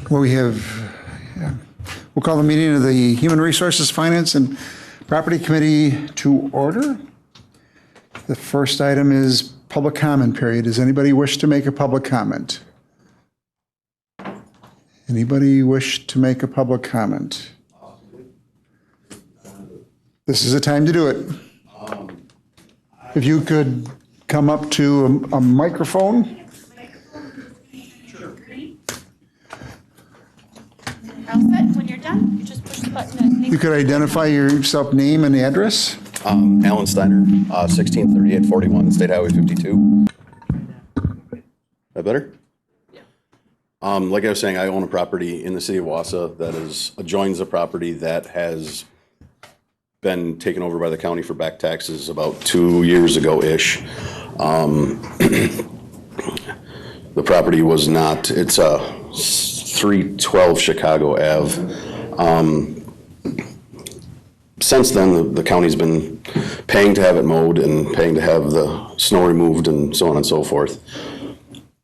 Well, we'll call the meeting of the Human Resources, Finance, and Property Committee to order. The first item is public comment period. Does anybody wish to make a public comment? Anybody wish to make a public comment? This is the time to do it. If you could come up to a microphone. All set. When you're done, you just push the button. You could identify yourself, name and address. Alan Steiner, 163841 State Highway 52. That better? Yeah. Like I was saying, I own a property in the city of Wausau that adjoins a property that has been taken over by the county for back taxes about 2 years ago-ish. The property was not, it's a 312 Chicago Ave. Since then, the county's been paying to have it mowed and paying to have the snow removed and so on and so forth.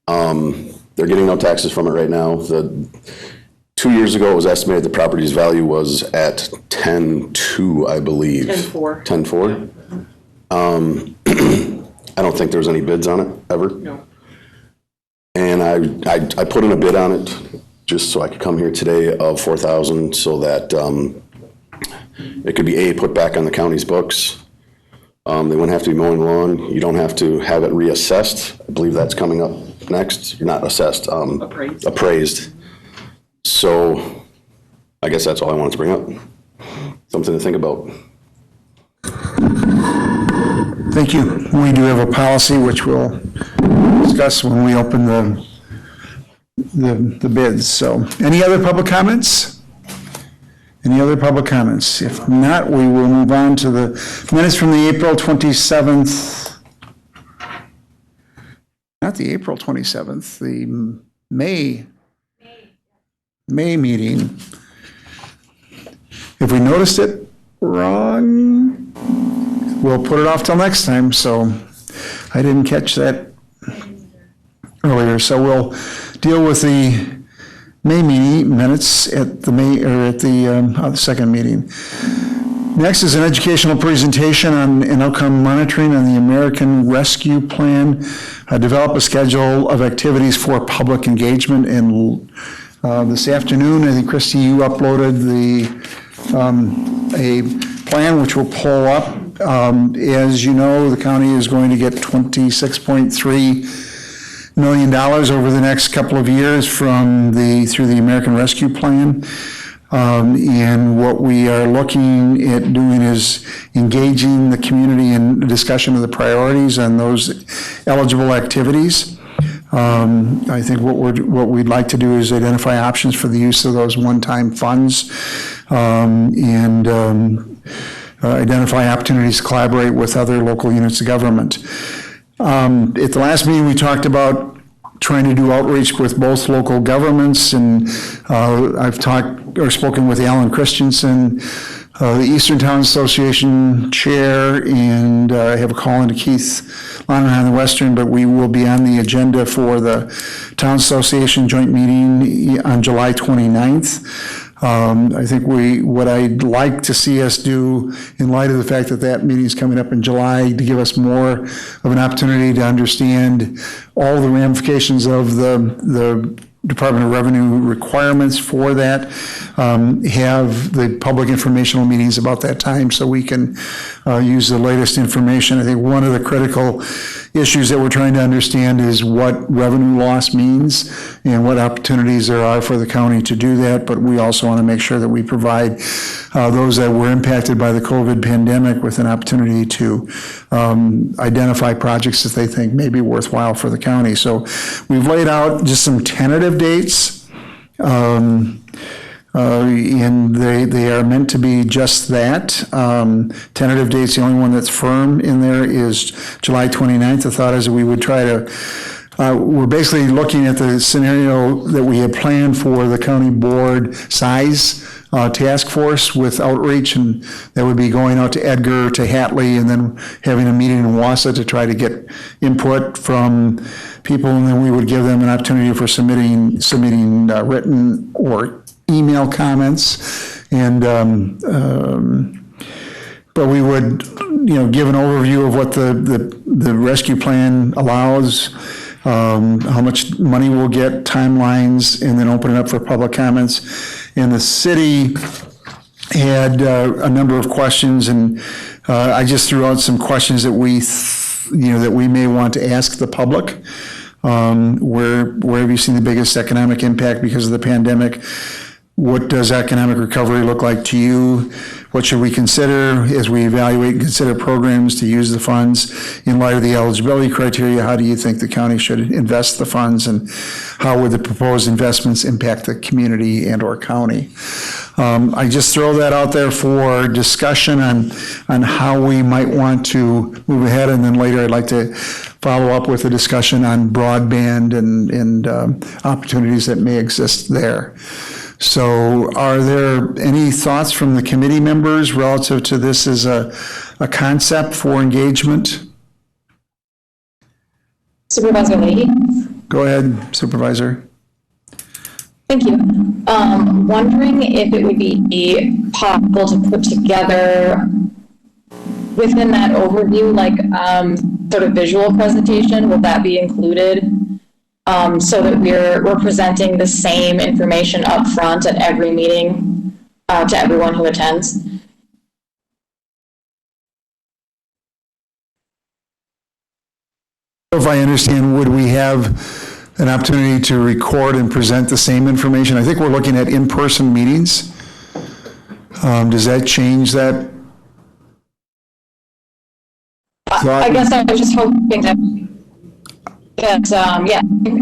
They're getting no taxes from it right now. 2 years ago, it was estimated the property's value was at 10.2, I believe. 10.4. 10.4? I don't think there was any bids on it, ever. No. And I put in a bid on it just so I could come here today of $4,000 so that it could be put back on the county's books. They wouldn't have to be mowing lawn. You don't have to have it reassessed. I believe that's coming up next. Not assessed, appraised. So I guess that's all I wanted to bring up. Something to think about. Thank you. We do have a policy which we'll discuss when we open the bids. So any other public comments? Any other public comments? If not, we will move on to the minutes from the April 27th. Not the April 27th, the May meeting. If we noticed it wrong, we'll put it off till next time. So I didn't catch that earlier. So we'll deal with the May meeting minutes at the second meeting. Next is an educational presentation on an outcome monitoring on the American Rescue Plan. Develop a schedule of activities for public engagement. And this afternoon, I think, Christy, you uploaded a plan which will pull up. As you know, the county is going to get $26.3 million over the next couple of years through the American Rescue Plan. And what we are looking at doing is engaging the community in discussion of the priorities on those eligible activities. I think what we'd like to do is identify options for the use of those one-time funds and identify opportunities to collaborate with other local units of government. At the last meeting, we talked about trying to do outreach with both local governments, and I've spoken with Alan Christensen, the Eastern Town Association chair, and I have a call into Keith Lonan on the Western, but we will be on the agenda for the Town Association joint meeting on July 29th. I think what I'd like to see us do, in light of the fact that meeting is coming up in July, to give us more of an opportunity to understand all the ramifications of the Department of Revenue requirements for that, have the public informational meetings about that time so we can use the latest information. I think one of the critical issues that we're trying to understand is what revenue loss means and what opportunities there are for the county to do that, but we also want to make sure that we provide those that were impacted by the COVID pandemic with an opportunity to identify projects that they think may be worthwhile for the county. So we've laid out just some tentative dates, and they are meant to be just that. Tentative dates, the only one that's firm in there is July 29th. The thought is that we would try to, we're basically looking at the scenario that we had planned for the county board size task force with outreach, and that would be going out to Edgar, to Hatley, and then having a meeting in Wausau to try to get input from people, and then we would give them an opportunity for submitting written or email comments. And, but we would, give an overview of what the rescue plan allows, how much money we'll get, timelines, and then open it up for public comments. And the city had a number of questions, and I just threw out some questions that that we may want to ask the public. Where have you seen the biggest economic impact because of the pandemic? What does economic recovery look like to you? What should we consider as we evaluate and consider programs to use the funds in light of the eligibility criteria? How do you think the county should invest the funds, and how would the proposed investments impact the community and or county? I just throw that out there for discussion on how we might want to move ahead, and then later I'd like to follow up with a discussion on broadband and opportunities that may exist there. So are there any thoughts from the committee members relative to this as a concept for engagement? Supervisor Leahy? Go ahead, Supervisor. Thank you. Wondering if it would be possible to put together within that overview, like sort of visual presentation, would that be included? So that we're presenting the same information up front at every meeting to everyone who attends. If I understand, would we have an opportunity to record and present the same information? I think we're looking at in-person meetings. Does that change that? I guess I was just hoping that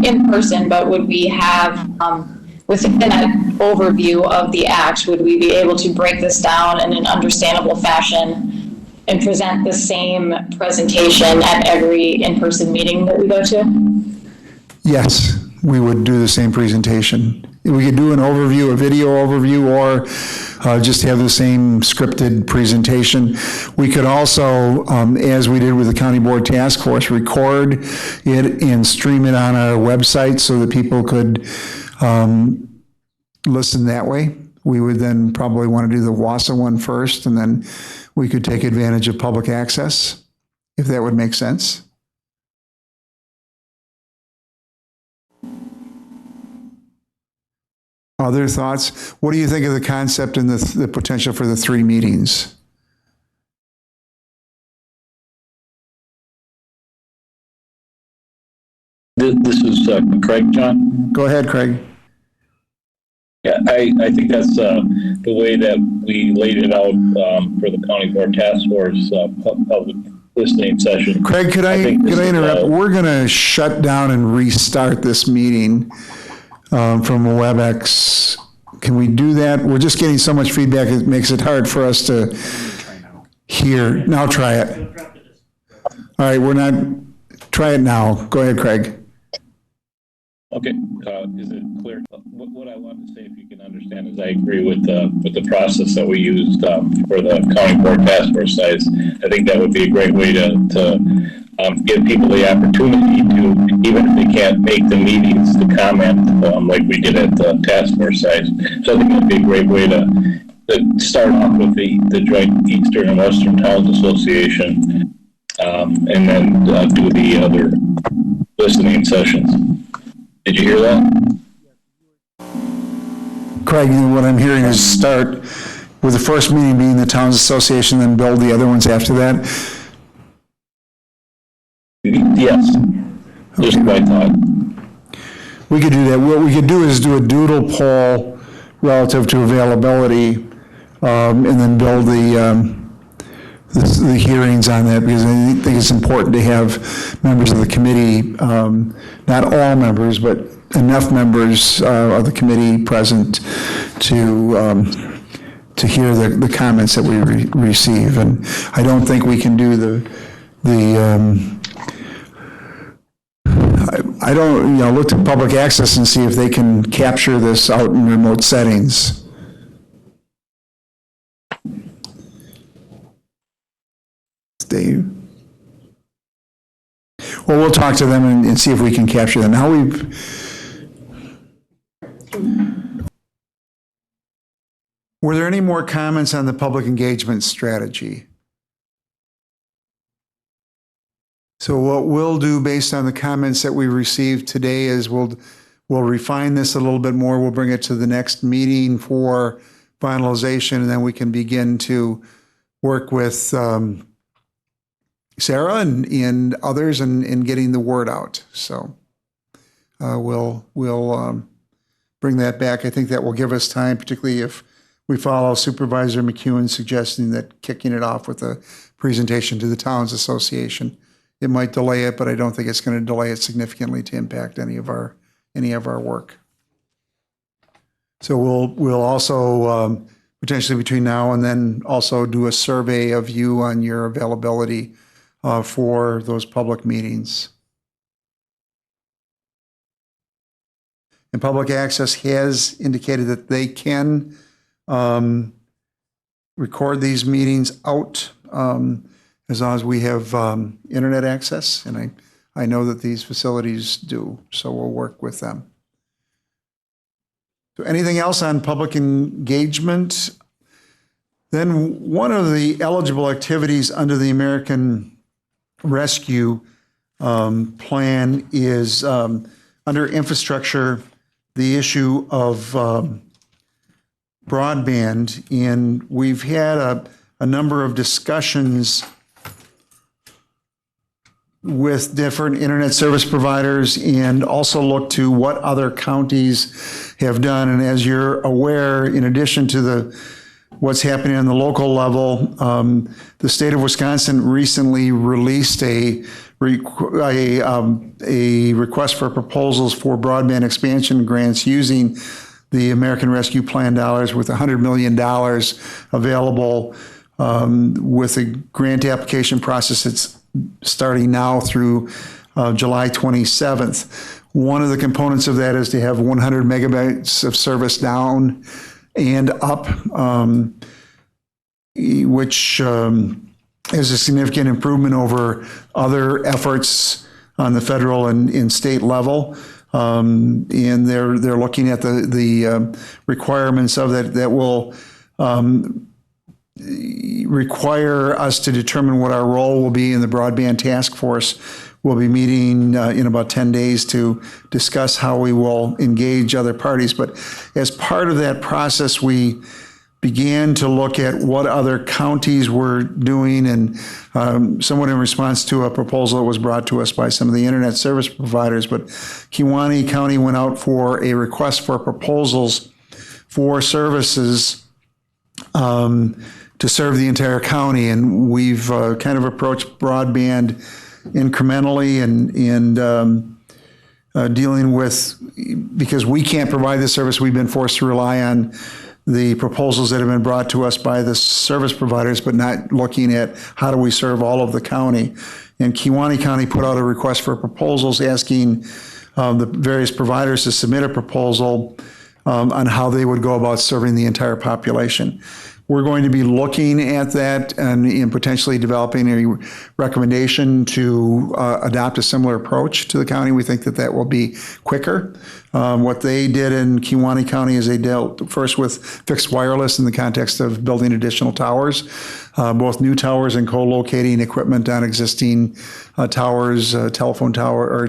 in person, but would we have, within that overview of the act, would we be able to break this down in an understandable fashion and present the same presentation at every in-person meeting that we go to? Yes, we would do the same presentation. We could do an overview, a video overview, or just have the same scripted presentation. We could also, as we did with the County Board Task Force, record it and stream it on our website so that people could listen that way. We would then probably want to do the WASA one first, and then we could take advantage of public access, if that would make sense. Other thoughts? What do you think of the concept and the potential for the 3 meetings? This is Craig, John. Go ahead, Craig. Yeah, I think that's the way that we laid it out for the County Board Task Force public listening session. Craig, could I interrupt? We're going to shut down and restart this meeting from WebEx. Can we do that? We're just getting so much feedback, it makes it hard for us to hear. Now try it. All right, try it now. Go ahead, Craig. Okay, is it clear? What I want to say, if you can understand, is I agree with the process that we used for the County Board Task Force size. I think that would be a great way to give people the opportunity to, even if they can't make the meetings, to comment like we did at the task force size. So I think it'd be a great way to start off with the joint Eastern and Western Towns Association, and then do the other listening sessions. Did you hear that? Craig, what I'm hearing is start with the first meeting being the Towns Association, then build the other ones after that. Yes. Just my thought. We could do that. What we could do is do a doodle poll relative to availability, and then build the hearings on that, because I think it's important to have members of the committee, not all members, but enough members of the committee present to hear the comments that we receive. And I don't think we can do I don't, look to public access and see if they can capture this out in remote settings. Dave? Well, we'll talk to them and see if we can capture them. Were there any more comments on the public engagement strategy? So what we'll do based on the comments that we received today is we'll refine this a little bit more. We'll bring it to the next meeting for finalization, and then we can begin to work with Sarah and others in getting the word out. So we'll bring that back. I think that will give us time, particularly if we follow Supervisor McEwen suggesting that kicking it off with a presentation to the Towns Association. It might delay it, but I don't think it's going to delay it significantly to impact any of our work. So we'll also potentially between now and then also do a survey of you on your availability for those public meetings. And Public Access has indicated that they can record these meetings out as long as we have internet access, and I know that these facilities do, so we'll work with them. So anything else on public engagement? Then one of the eligible activities under the American Rescue Plan is under infrastructure, the issue of broadband, and we've had a number of discussions with different internet service providers and also look to what other counties have done. And as you're aware, in addition to what's happening on the local level, the state of Wisconsin recently released a request for proposals for broadband expansion grants using the American Rescue Plan dollars, with $100 million available with a grant application process that's starting now through July 27th. One of the components of that is to have 100 megabytes of service down and up, which is a significant improvement over other efforts on the federal and state level. And they're looking at the requirements of that will require us to determine what our role will be in the broadband task force. We'll be meeting in about 10 days to discuss how we will engage other parties. But as part of that process, we began to look at what other counties were doing, and somewhat in response to a proposal that was brought to us by some of the internet service providers. But Kewaunee County went out for a request for proposals for services to serve the entire county, and we've kind of approached broadband incrementally and dealing with, because we can't provide the service, we've been forced to rely on the proposals that have been brought to us by the service providers, but not looking at how do we serve all of the county. And Kewaunee County put out a request for proposals asking the various providers to submit a proposal on how they would go about serving the entire population. We're going to be looking at that and potentially developing a recommendation to adopt a similar approach to the county. We think that will be quicker. What they did in Kewaunee County is they dealt first with fixed wireless in the context of building additional towers, both new towers and co-locating equipment on existing towers, telephone tower or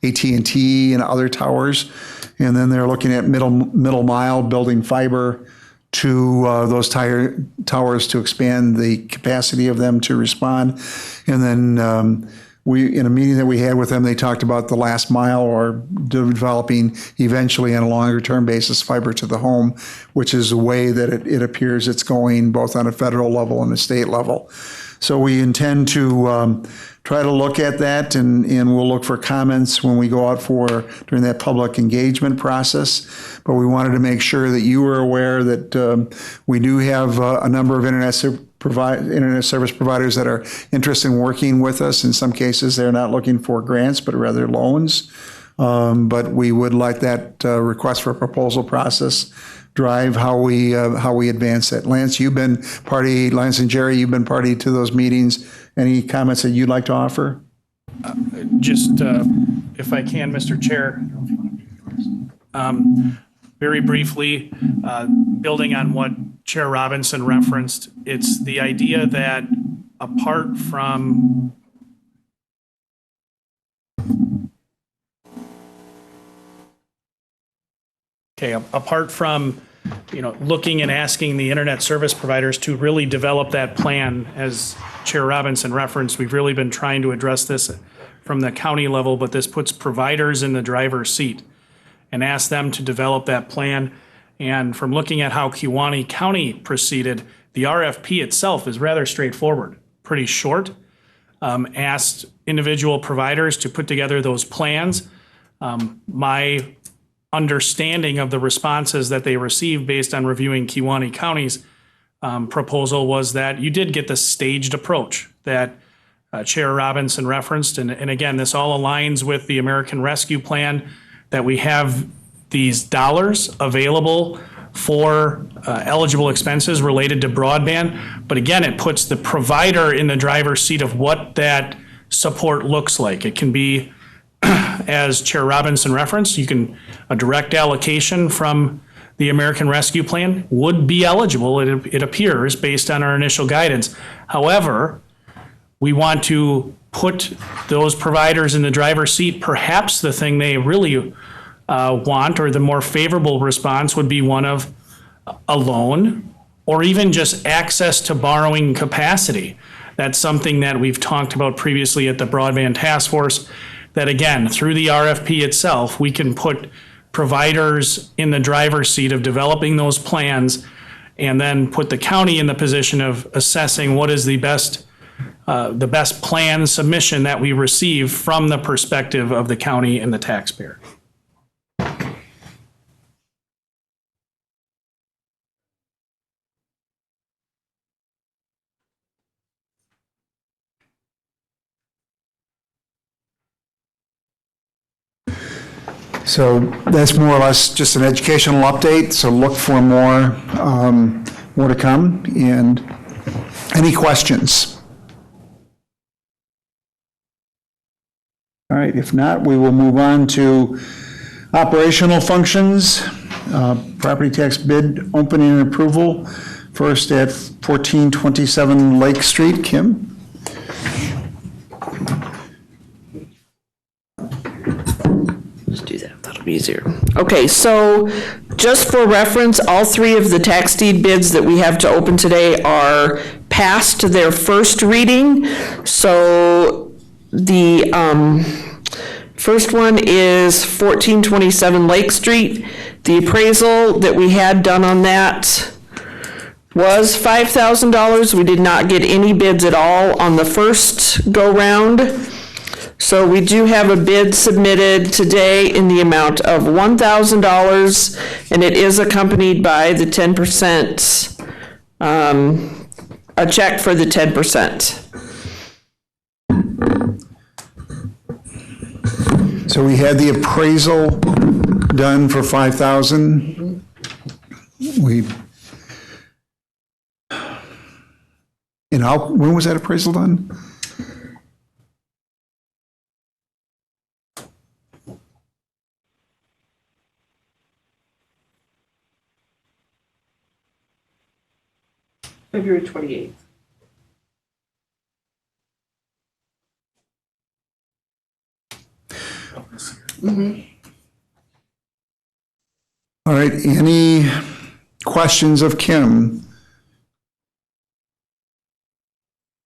AT&T and other towers. And then they're looking at middle mile, building fiber to those towers to expand the capacity of them to respond. And then in a meeting that we had with them, they talked about the last mile, or developing eventually on a longer term basis fiber to the home, which is a way that it appears it's going both on a federal level and a state level. So we intend to try to look at that, and we'll look for comments when we go out during that public engagement process. But we wanted to make sure that you were aware that we do have a number of internet service providers that are interested in working with us. In some cases, they're not looking for grants, but rather loans. But we would like that request for proposal process drive how we advance it. Lance and Jerry, you've been party to those meetings. Any comments that you'd like to offer? Just, if I can, Mr. Chair. very briefly, building on what Chair Robinson referenced, it's the idea that apart from looking and asking the internet service providers to really develop that plan, as Chair Robinson referenced, we've really been trying to address this from the county level, but this puts providers in the driver's seat and ask them to develop that plan. And from looking at how Kewaunee County proceeded, the RFP itself is rather straightforward, pretty short. Asked individual providers to put together those plans. My understanding of the responses that they received based on reviewing Kewaunee County's proposal was that you did get the staged approach that Chair Robinson referenced. And again, this all aligns with the American Rescue Plan, that we have these dollars available for eligible expenses related to broadband. But again, it puts the provider in the driver's seat of what that support looks like. It can be, as Chair Robinson referenced, a direct allocation from the American Rescue Plan would be eligible, it appears, based on our initial guidance. However, we want to put those providers in the driver's seat. Perhaps the thing they really want, or the more favorable response, would be one of a loan or even just access to borrowing capacity. That's something that we've talked about previously at the Broadband Task Force, that again, through the RFP itself, we can put providers in the driver's seat of developing those plans, and then put the county in the position of assessing what is the best plan submission that we receive from the perspective of the county and the taxpayer. So that's more or less just an educational update, so look for more to come. And any questions? All right, if not, we will move on to operational functions. Property tax bid opening and approval. First at 1427 Lake Street. Kim? Let's do that, that'll be easier. Okay, so just for reference, all three of the tax deed bids that we have to open today are past their first reading. So the first one is 1427 Lake Street. The appraisal that we had done on that was $5,000. We did not get any bids at all on the first go-round. So we do have a bid submitted today in the amount of $1,000, and it is accompanied by the 10%, a check for the 10%. So we had the appraisal done for $5,000. When was that appraisal done? February 28th. All right, any questions of Kim?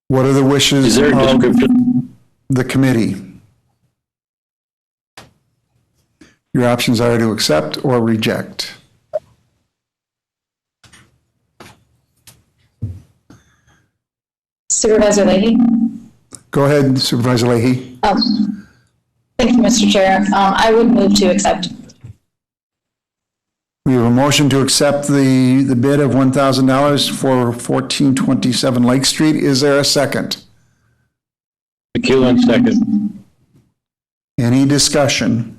What are the wishes Is there a of description? the committee? Your options are to accept or reject. Supervisor Leahy? Go ahead, Supervisor Leahy. Thank you, Mr. Chair. I would move to accept. We have a motion to accept the bid of $1,000 for 1427 Lake Street. Is there a second? McEwen, second. Any discussion?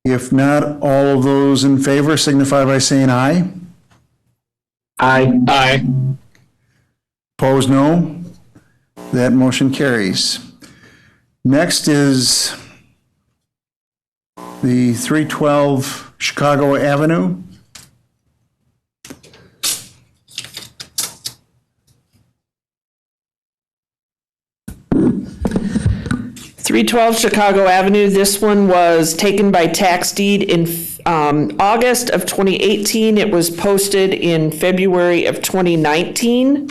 If not, all of those in favor signify by saying aye. Aye. Aye. Opposed, no. That motion carries. Next is the 312 Chicago Avenue. .312 Chicago Avenue, this one was taken by tax deed in August of 2018. It was posted in February of 2019.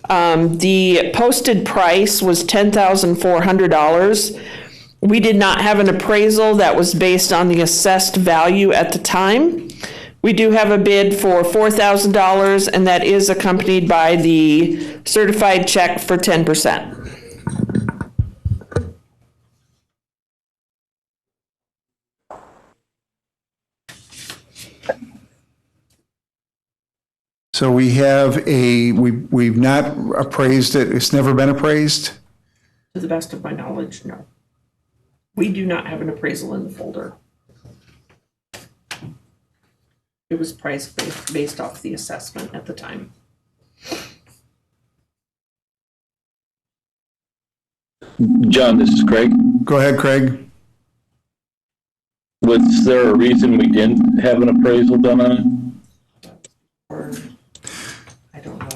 The posted price was $10,400. We did not have an appraisal that was based on the assessed value at the time. We do have a bid for $4,000, and that is accompanied by the certified check for 10%. So we have we've not appraised it, it's never been appraised? To the best of my knowledge, no. We do not have an appraisal in the folder. It was priced based off the assessment at the time. John, this is Craig. Go ahead, Craig. Was there a reason we didn't have an appraisal done on it? I don't know.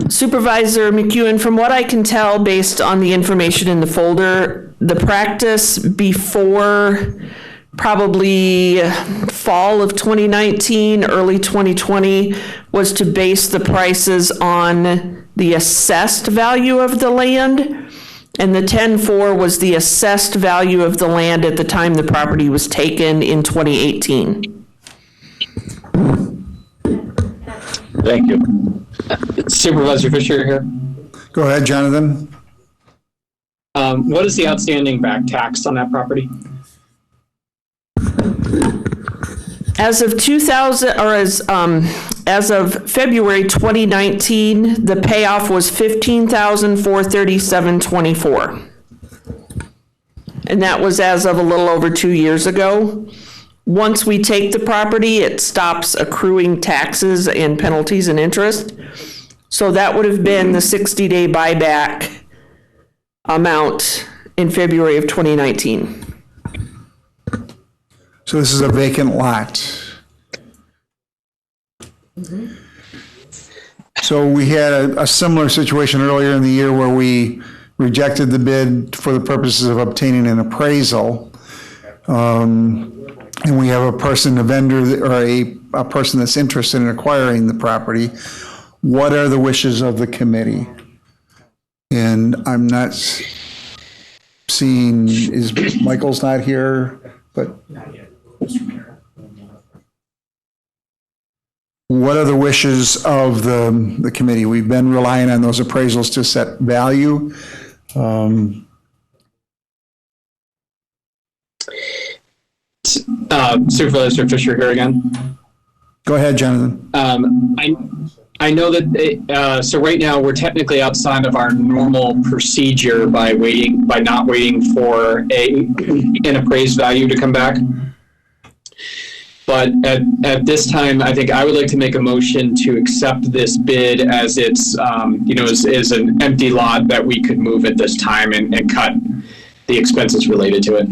Supervisor McEwen, from what I can tell based on the information in the folder, the practice before probably fall of 2019, early 2020, was to base the prices on the assessed value of the land. And the 10-4 was the assessed value of the land at the time the property was taken in 2018. Thank you. Supervisor Fisher here. Go ahead, Jonathan. What is the outstanding back tax on that property? As of 2000, or as of February 2019, the payoff was $15,437.24. And that was as of a little over 2 years ago. Once we take the property, it stops accruing taxes and penalties and interest. So that would have been the 60-day buyback amount in February of 2019. So this is a vacant lot. Mm-hmm. So we had a similar situation earlier in the year where we rejected the bid for the purposes of obtaining an appraisal. And we have a person, a vendor, or a person that's interested in acquiring the property. What are the wishes of the committee? And I'm not seeing, Michael's not here, but what are the wishes of the committee? We've been relying on those appraisals to set value. Supervisor Fisher here again. Go ahead, Jonathan. I know that so right now we're technically outside of our normal procedure by not waiting for an appraised value to come back. But at this time, I think I would like to make a motion to accept this bid as it's is an empty lot that we could move at this time and cut the expenses related to it.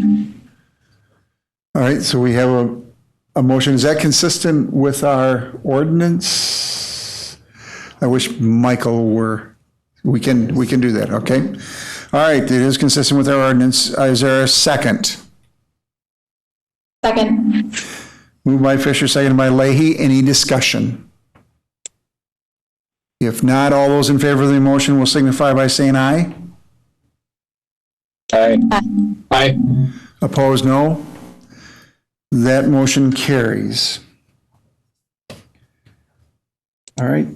All right, so we have a motion. Is that consistent with our ordinance? I wish Michael were, we can do that, okay? All right, it is consistent with our ordinance. Is there a second? Second. Moved by Fisher, seconded by Leahy. Any discussion? If not, all those in favor of the motion will signify by saying aye. Aye. Aye. Opposed, no. That motion carries. All right.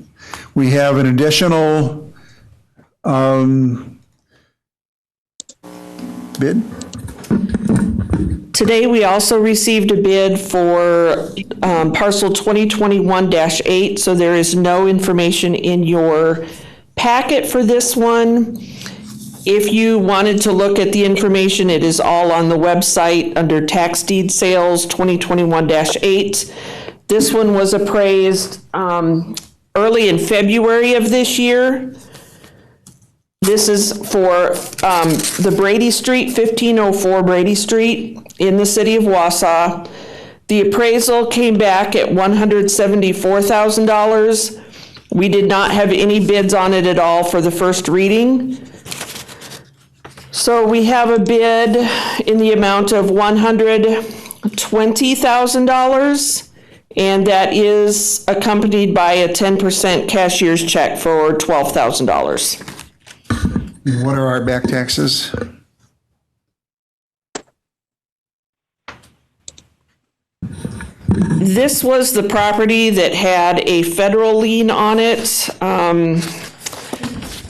We have an additional bid. Today, we also received a bid for Parcel 2021-8, so there is no information in your packet for this one. If you wanted to look at the information, it is all on the website under Tax Deed Sales 2021-8. This one was appraised early in February of this year. This is for the Brady Street, 1504 Brady Street in the city of Wausau. The appraisal came back at $174,000. We did not have any bids on it at all for the first reading. So we have a bid in the amount of $120,000, and that is accompanied by a 10% cashier's check for $12,000. What are our back taxes? This was the property that had a federal lien on it.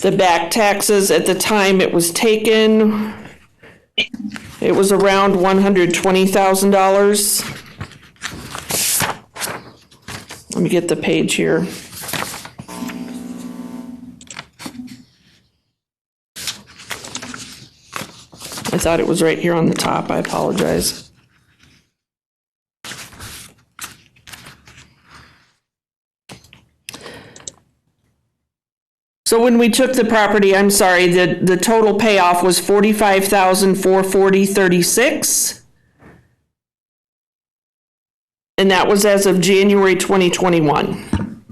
The back taxes at the time it was taken, it was around $120,000. Let me get the page here. I thought it was right here on the top. I apologize. So when we took the property, I'm sorry, the total payoff was $45,440.36. And that was as of January 2021.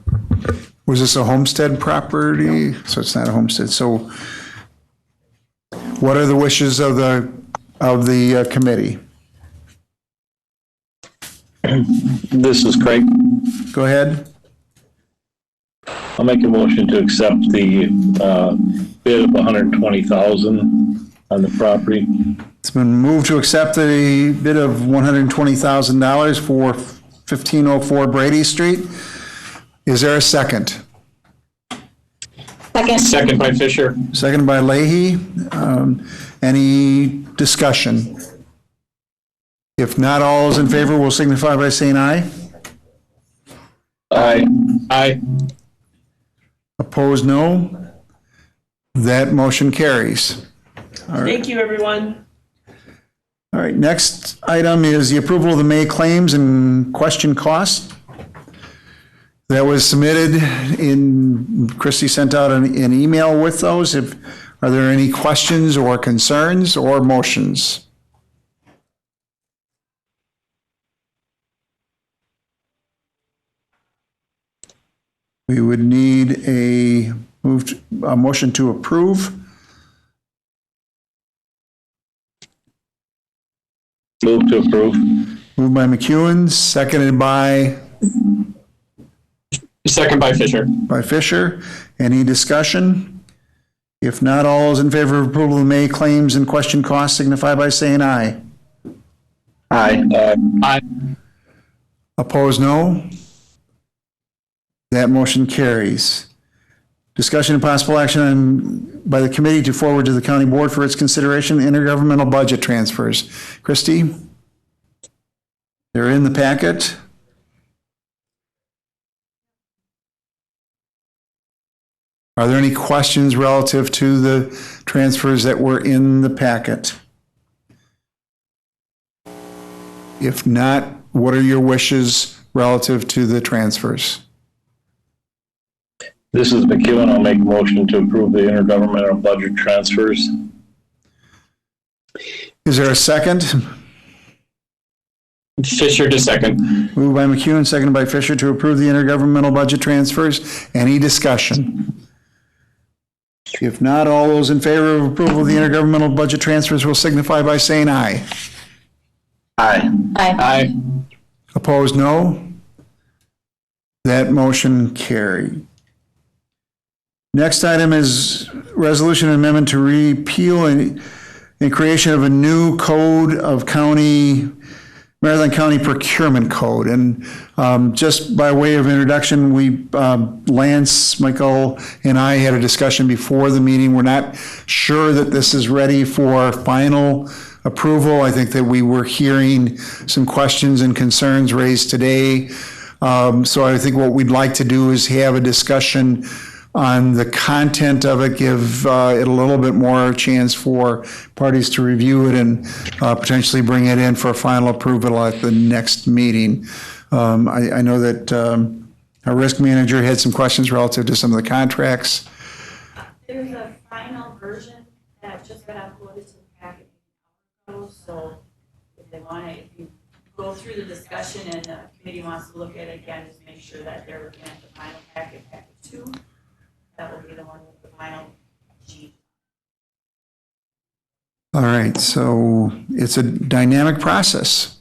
Was this a homestead property? So it's not a homestead. So what are the wishes of the committee? This is Craig. Go ahead. I'll make a motion to accept the bid of $120,000 on the property. It's been moved to accept the bid of $120,000 for 1504 Brady Street. Is there a second? Second by Fisher. Second by Leahy. Any discussion? If not, all those in favor will signify by saying aye. Aye. Aye. Opposed, no. That motion carries. Thank you, everyone. All right, next item is the approval of the May claims and question costs. That was submitted Christie sent out an email with those. Are there any questions or concerns or motions? We would need a motion to approve. Move to approve. Moved by McEwen, seconded by Second by Fisher. Fisher. Any discussion? If not, all those in favor of approval of the May claims and question costs signify by saying aye. Aye. Aye. Opposed, no. That motion carries. Discussion and possible action by the committee to forward to the county board for its consideration intergovernmental budget transfers. Christie? They're in the packet. Are there any questions relative to the transfers that were in the packet? If not, what are your wishes relative to the transfers? This is McEwen. I'll make a motion to approve the intergovernmental budget transfers. Is there a second? Fisher to second. Moved by McEwen, seconded by Fisher to approve the intergovernmental budget transfers. Any discussion? If not, all those in favor of approval of the intergovernmental budget transfers will signify by saying aye. Aye. Aye. Opposed, no. That motion carried. Next item is resolution amendment to repeal and creation of a new code of Maryland County Procurement Code. And just by way of introduction, Lance, Michael, and I had a discussion before the meeting. We're not sure that this is ready for final approval. I think that we were hearing some questions and concerns raised today. So I think what we'd like to do is have a discussion on the content of it, give it a little bit more chance for parties to review it and potentially bring it in for final approval at the next meeting. I know that our risk manager had some questions relative to some of the contracts. There's a final So if they want to, if you go through the discussion and the committee wants to look at it again, just make sure that they're looking at the final packet 2. That will be the one with the final sheet. All right, so it's a dynamic process.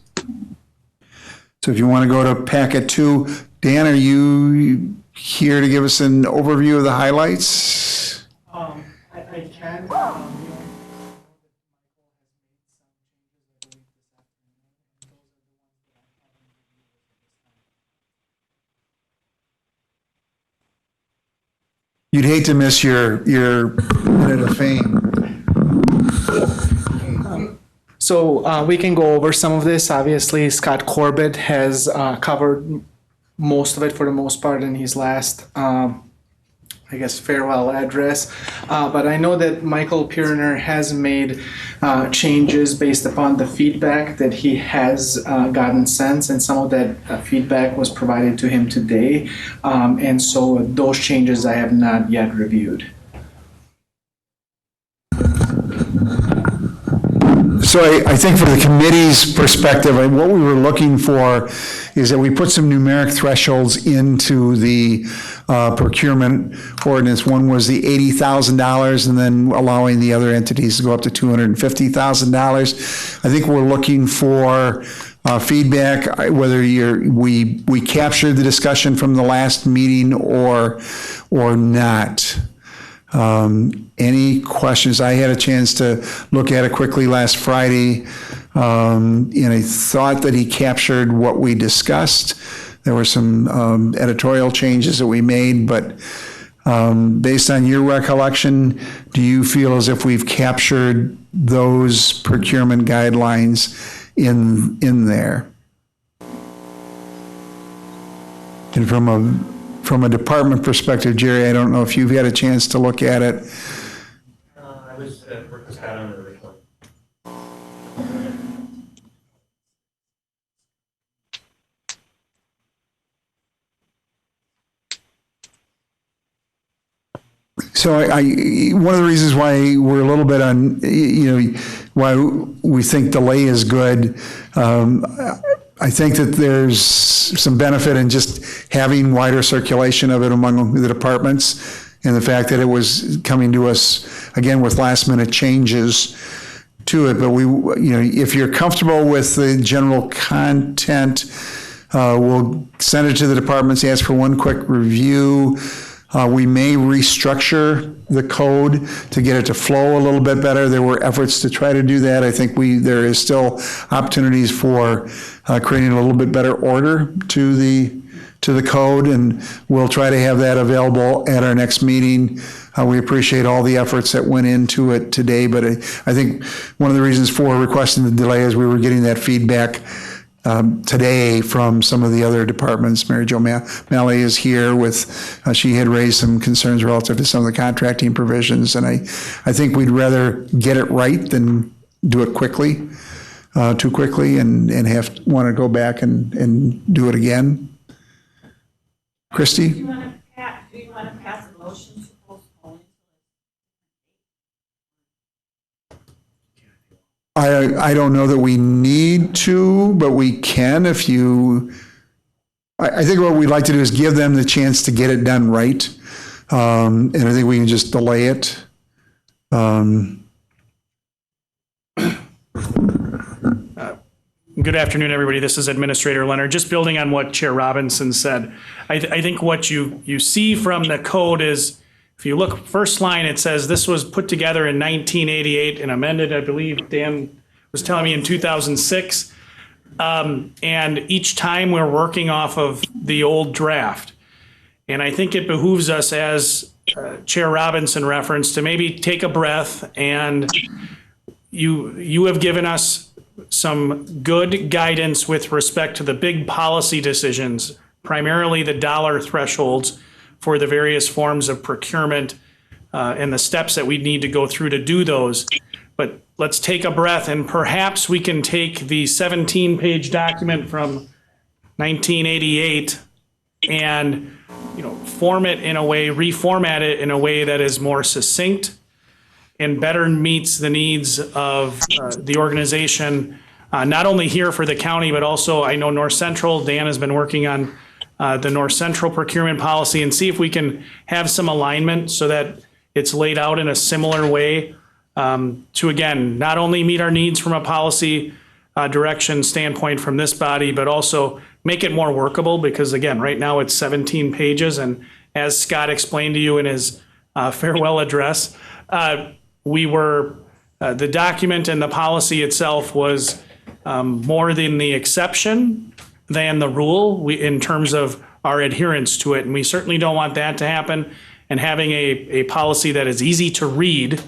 So if you want to go to packet 2, Dan, are you here to give us an overview of the highlights? I can. You'd hate to miss your minute of fame. So we can go over some of this. Obviously, Scott Corbett has covered most of it for the most part in his last, I guess, farewell address. But I know that Michael Pirner has made changes based upon the feedback that he has gotten since, and some of that feedback was provided to him today. And so those changes I have not yet reviewed. So I think from the committee's perspective, what we were looking for is that we put some numeric thresholds into the procurement ordinance. One was the $80,000 and then allowing the other entities to go up to $250,000. I think we're looking for feedback, whether we captured the discussion from the last meeting or not. Any questions? I had a chance to look at it quickly last Friday, and I thought that he captured what we discussed. There were some editorial changes that we made, but based on your recollection, do you feel as if we've captured those procurement guidelines in there? And from a department perspective, Jerry, I don't know if you've had a chance to look at it. I was working with Scott on the original. So one of the reasons why we're a little bit why we think delay is good, I think that there's some benefit in just having wider circulation of it among the departments, and the fact that it was coming to us, again, with last minute changes to it. But if you're comfortable with the general content, we'll send it to the departments, ask for one quick review. We may restructure the code to get it to flow a little bit better. There were efforts to try to do that. I think there is still opportunities for creating a little bit better order to the code, and we'll try to have that available at our next meeting. We appreciate all the efforts that went into it today, but I think one of the reasons for requesting the delay is we were getting that feedback today from some of the other departments. Mary Jo Malley is here with, she had raised some concerns relative to some of the contracting provisions, and I think we'd rather get it right than do it quickly, too quickly, and want to go back and do it again. Christie? Do you want to pass a motion to postpone? I don't know that we need to, but we can if you, I think what we'd like to do is give them the chance to get it done right. And I think we can just delay it. Good afternoon, everybody. This is Administrator Leonard. Just building on what Chair Robinson said, I think what you see from the code is, if you look first line, it says this was put together in 1988 and amended, I believe Dan was telling me, in 2006. And each time we're working off of the old draft. And I think it behooves us, as Chair Robinson referenced, to maybe take a breath. And you have given us some good guidance with respect to the big policy decisions, primarily the dollar thresholds for the various forms of procurement and the steps that we need to go through to do those. But let's take a breath, and perhaps we can take the 17-page document from 1988 and reformat it in a way that is more succinct and better meets the needs of the organization, not only here for the county, but also I know North Central. Dan has been working on the North Central procurement policy, and see if we can have some alignment so that it's laid out in a similar way to, again, not only meet our needs from a policy direction standpoint from this body, but also make it more workable, because again, right now it's 17 pages, and as Scott explained to you in his farewell address, the document and the policy itself was more than the exception than the rule in terms of our adherence to it. And we certainly don't want that to happen. And having a policy that is easy to read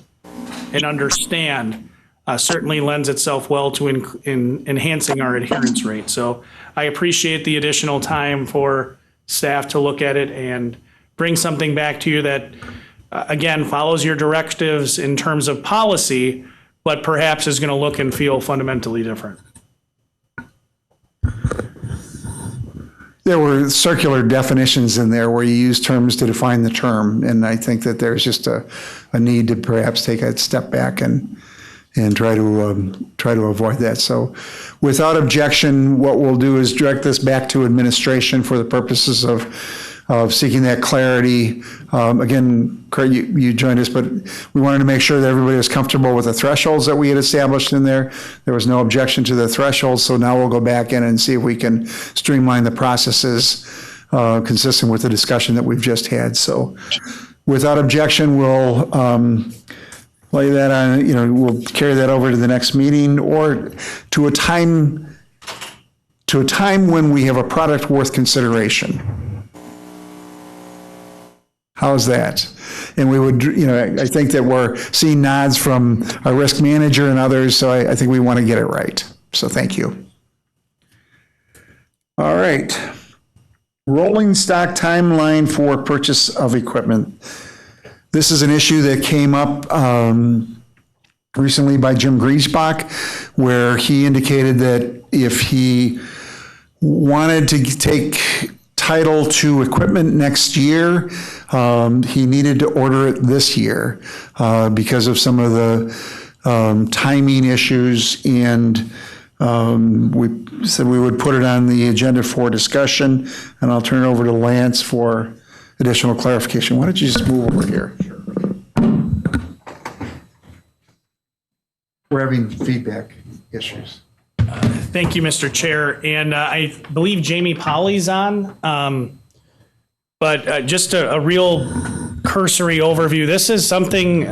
and understand certainly lends itself well to enhancing our adherence rate. So I appreciate the additional time for staff to look at it and bring something back to you that, again, follows your directives in terms of policy, but perhaps is going to look and feel fundamentally different. There were circular definitions in there where you use terms to define the term, and I think that there's just a need to perhaps take a step back and try to avoid that. So without objection, what we'll do is direct this back to administration for the purposes of seeking that clarity. Again, Craig, you joined us, but we wanted to make sure that everybody was comfortable with the thresholds that we had established in there. There was no objection to the thresholds, so now we'll go back in and see if we can streamline the processes consistent with the discussion that we've just had. So without objection, we'll lay that on, we'll carry that over to the next meeting or to a time when we have a product worth consideration. How's that? And we would, I think that we're seeing nods from our risk manager and others, so I think we want to get it right. So thank you. All right. Rolling stock timeline for purchase of equipment. This is an issue that came up recently by Jim Griesbach, where he indicated that if he wanted to take title to equipment next year, he needed to order it this year because of some of the timing issues, and we said we would put it on the agenda for discussion, and I'll turn it over to Lance for additional clarification. Why don't you just move over here? We're having feedback issues. Thank you, Mr. Chair. And I believe Jamie Polly's on. But just a real cursory overview. This is something,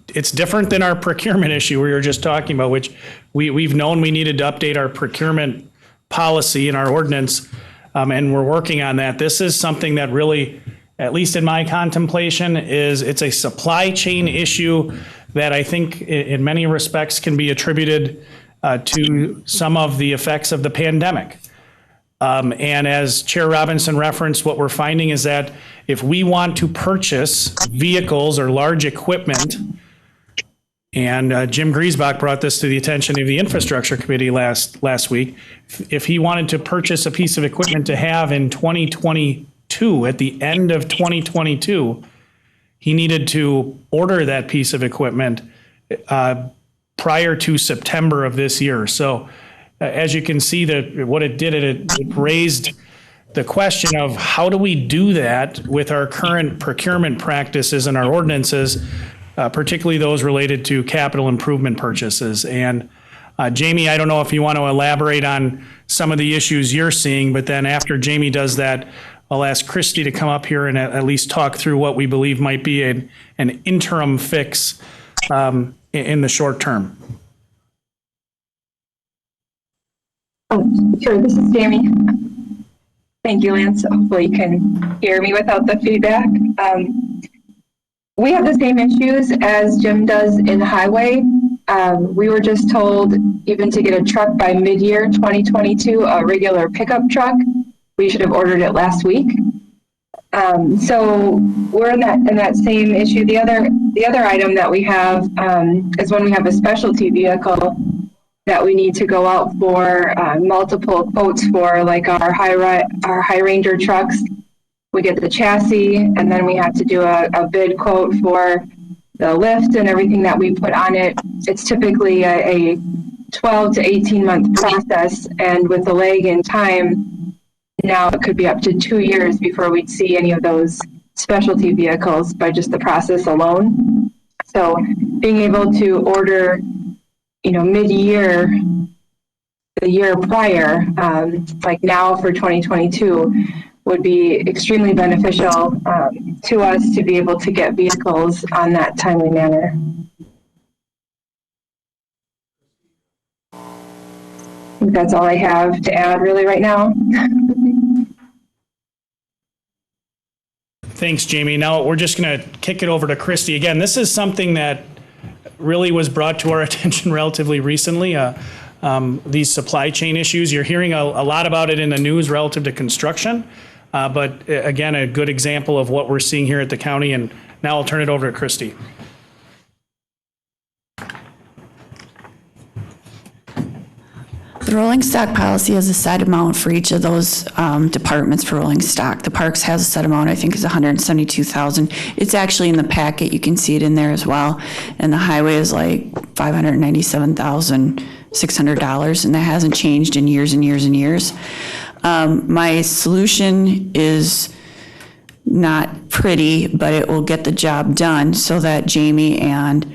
it's different than our procurement issue we were just talking about, which we've known we needed to update our procurement policy and our ordinance, and we're working on that. This is something that really, at least in my contemplation, it's a supply chain issue that I think in many respects can be attributed to some of the effects of the pandemic. And as Chair Robinson referenced, what we're finding is that if we want to purchase vehicles or large equipment, and Jim Griesbach brought this to the attention of the Infrastructure Committee last week, if he wanted to purchase a piece of equipment to have in 2022, at the end of 2022, he needed to order that piece of equipment prior to September of this year. So as you can see, what it did, it raised the question of how do we do that with our current procurement practices and our ordinances, particularly those related to capital improvement purchases. And Jamie, I don't know if you want to elaborate on some of the issues you're seeing, but then after Jamie does that, I'll ask Christy to come up here and at least talk through what we believe might be an interim fix in the short term. Oh, sure, this is Jamie. Thank you, Lance. Hopefully you can hear me without the feedback. We have the same issues as Jim does in highway. We were just told even to get a truck by mid-year 2022, a regular pickup truck. We should have ordered it last week. So we're in that same issue. The other item that we have is when we have a specialty vehicle that we need to go out for multiple quotes for, like our High Ranger trucks. We get the chassis, and then we have to do a bid quote for the lift and everything that we put on it, it's typically a 12 to 18 month process. And with the lag in time, now it could be up to 2 years before we'd see any of those specialty vehicles by just the process alone. So being able to order, mid-year, the year prior, like now for 2022, would be extremely beneficial to us to be able to get vehicles on that timely manner. I think that's all I have to add really right now. Thanks, Jamie. Now we're just going to kick it over to Christy. Again, this is something that really was brought to our attention relatively recently, these supply chain issues. You're hearing a lot about it in the news relative to construction, but again, a good example of what we're seeing here at the county. And now I'll turn it over to Christy. The rolling stock policy has a set amount for each of those departments for rolling stock. The Parks has a set amount, I think is $172,000. It's actually in the packet, you can see it in there as well. And the highway is like $597,600, and that hasn't changed in years and years and years. My solution is not pretty, but it will get the job done so that Jamie and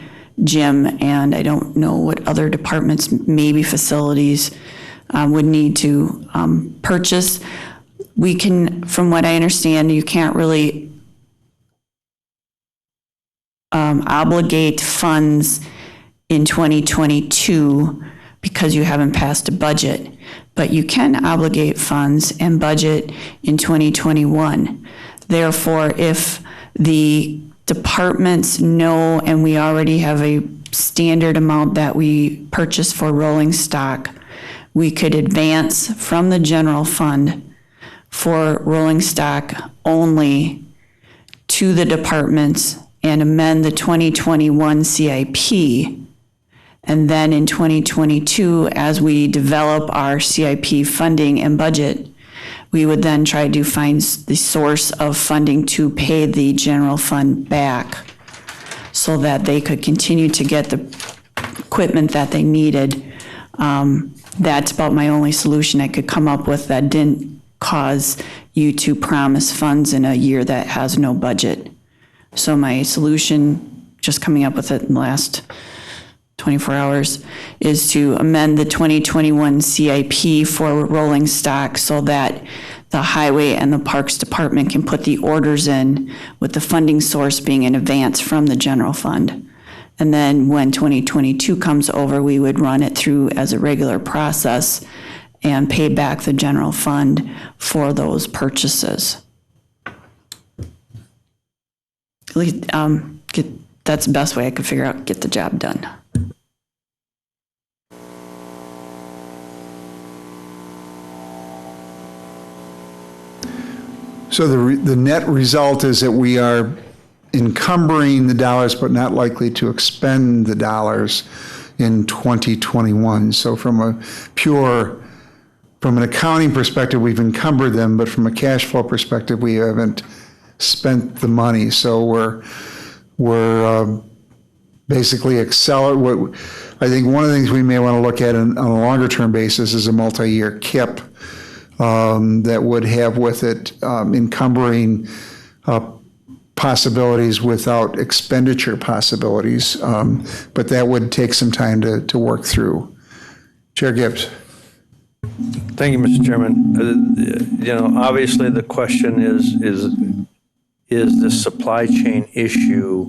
Jim, and I don't know what other departments, maybe facilities, would need to purchase. We can, from what I understand, you can't really obligate funds in 2022 because you haven't passed a budget, but you can obligate funds and budget in 2021. Therefore, if the departments know, and we already have a standard amount that we purchase for rolling stock, we could advance from the general fund for rolling stock only to the departments and amend the 2021 CIP. And then in 2022, as we develop our CIP funding and budget, we would then try to find the source of funding to pay the general fund back so that they could continue to get the equipment that they needed. That's about my only solution I could come up with that didn't cause you to promise funds in a year that has no budget. So my solution, just coming up with it in the last 24 hours, is to amend the 2021 CIP for rolling stock so that the highway and the parks department can put the orders in with the funding source being in advance from the general fund. And then when 2022 comes over, we would run it through as a regular process and pay back the general fund for those purchases. At least, that's the best way I could figure out, get the job done. So the net result is that we are encumbering the dollars, but not likely to expend the dollars in 2021. So from an accounting perspective, we've encumbered them, but from a cash flow perspective, we haven't spent the money. So we're basically accelerating. I think one of the things we may want to look at on a longer term basis is a multi-year KIP that would have with it encumbering possibilities without expenditure possibilities, but that would take some time to work through. Chair Gibbs. Thank you, Mr. Chairman. Obviously the question is the supply chain issue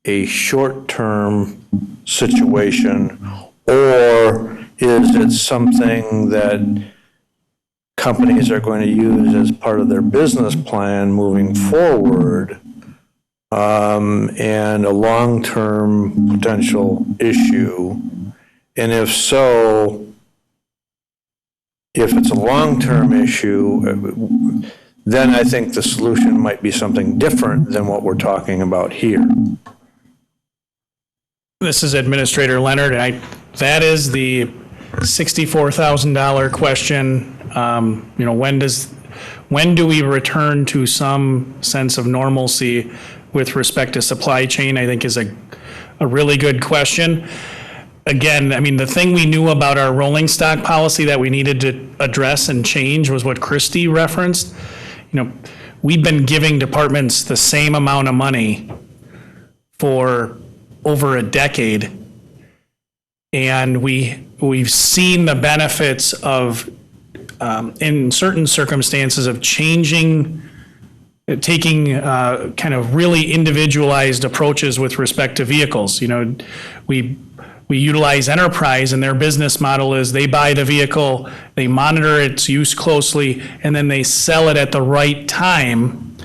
a short-term situation, or is it something that companies are going to use as part of their business plan moving forward, and a long-term potential issue? And if so, if it's a long-term issue, then I think the solution might be something different than what we're talking about here. This is Administrator Leonard, and that is the $64,000 question. When do we return to some sense of normalcy with respect to supply chain, I think is a really good question. Again, I mean, the thing we knew about our rolling stock policy that we needed to address and change was what Christie referenced. You know, we've been giving departments the same amount of money for over a decade. And we've seen the benefits of, in certain circumstances, of taking kind of really individualized approaches with respect to vehicles. You know, we utilize Enterprise, and their business model is they buy the vehicle, they monitor its use closely, and then they sell it at the right time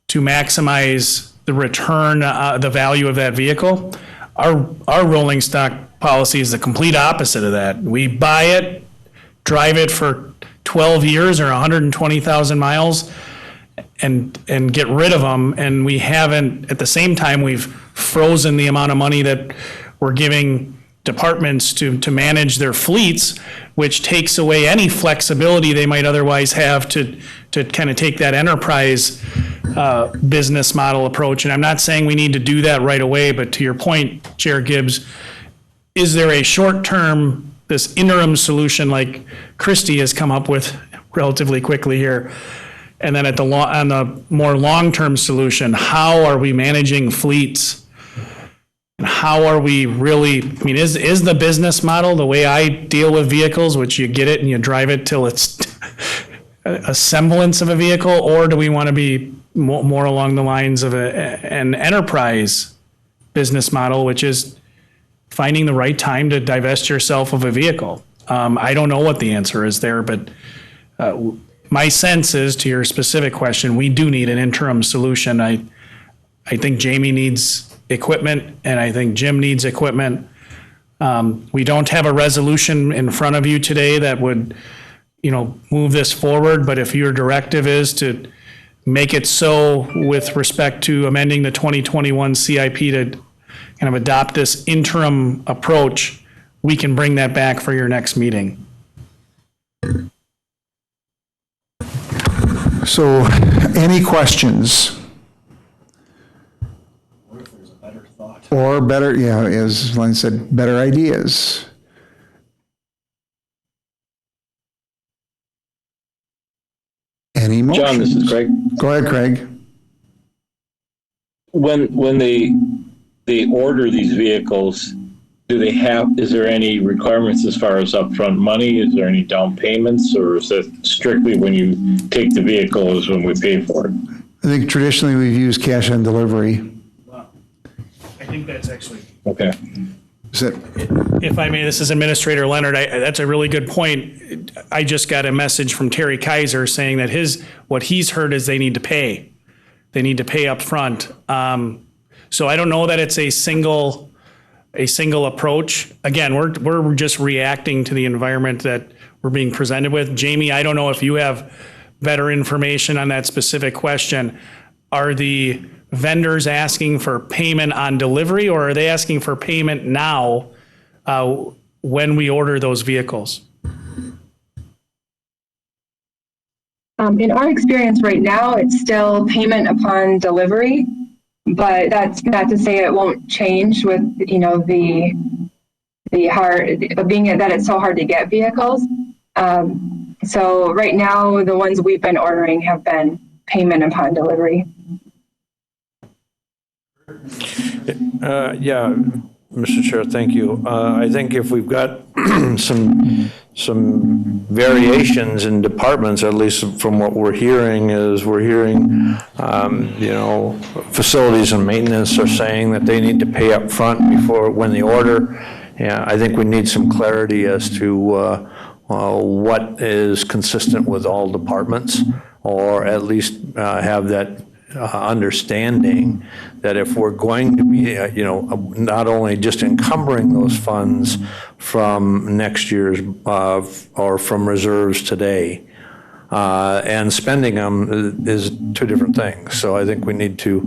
to maximize the return, the value of that vehicle. Our rolling stock policy is the complete opposite of that. We buy it, drive it for 12 years or 120,000 miles, and get rid of them. And we haven't, at the same time, we've frozen the amount of money that we're giving departments to manage their fleets, which takes away any flexibility they might otherwise have to kind of take that enterprise business model approach. And I'm not saying we need to do that right away, but to your point, Chair Gibbs, is there a short-term, this interim solution like Christie has come up with relatively quickly here? And then on the more long-term solution, how are we managing fleets? And how are we really, I mean, is the business model the way I deal with vehicles, which you get it and you drive it till it's a semblance of a vehicle, or do we want to be more along the lines of an enterprise business model, which is finding the right time to divest yourself of a vehicle? I don't know what the answer is there, but my sense is, to your specific question, we do need an interim solution. I think Jamie needs equipment, and I think Jim needs equipment. We don't have a resolution in front of you today that would, move this forward, but if your directive is to make it so with respect to amending the 2021 CIP to kind of adopt this interim approach, we can bring that back for your next meeting. So, any questions? Or better, yeah, as Len said, better ideas. Any motion? John, this is Craig. Go ahead, Craig. When they order these vehicles, is there any requirements as far as upfront money? Is there any down payments, or is it strictly when you take the vehicle is when we pay for it? I think traditionally we've used cash on delivery. I think that's actually. Okay. If I may, this is Administrator Leonard. That's a really good point. I just got a message from Terry Kaiser saying that what he's heard is they need to pay. They need to pay up front. So I don't know that it's a single approach. Again, we're just reacting to the environment that we're being presented with. Jamie, I don't know if you have better information on that specific question. Are the vendors asking for payment on delivery, or are they asking for payment now when we order those vehicles? In our experience right now, it's still payment upon delivery, but that's not to say it won't change with, the hard, being that it's so hard to get vehicles. So right now, the ones we've been ordering have been payment upon delivery. Yeah, Mr. Chair, thank you. I think if we've got some variations in departments, at least from what we're hearing, facilities and maintenance are saying that they need to pay up front when they order. Yeah, I think we need some clarity as to what is consistent with all departments, or at least have that understanding that if we're going to be, not only just encumbering those funds from next year's or from reserves today, and spending them is two different things. So I think we need to,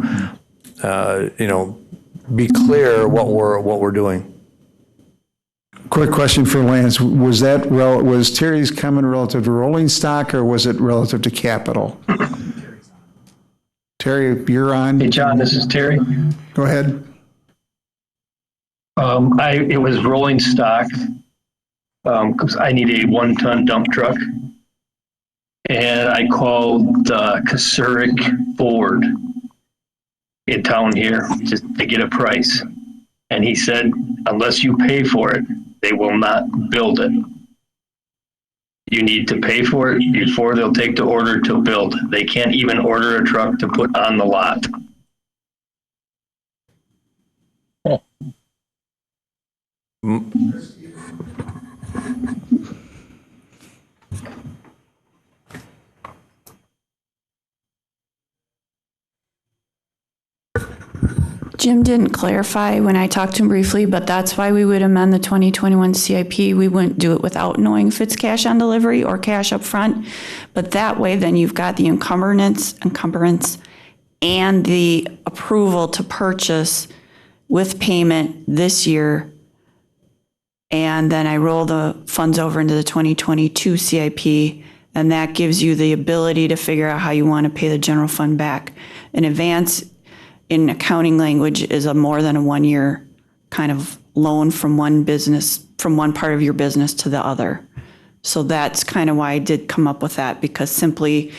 be clear what we're doing. Quick question for Lance. Was Terry's comment relative to rolling stock, or was it relative to capital? Terry, you're on. Hey, John, this is Terry. Go ahead. It was rolling stock, because I need a 1-ton dump truck. And I called Kasurik Ford in town here just to get a price. And he said, unless you pay for it, they will not build it. You need to pay for it before they'll take the order to build. They can't even order a truck to put on the lot. Jim didn't clarify when I talked to him briefly, but that's why we would amend the 2021 CIP. We wouldn't do it without knowing if it's cash on delivery or cash up front. But that way, then you've got the encumbrance and the approval to purchase with payment this year. And then I roll the funds over into the 2022 CIP, and that gives you the ability to figure out how you want to pay the general fund back. An advance in accounting language is a more than a 1-year kind of loan from one part of your business to the other. So that's kind of why I did come up with that, because simply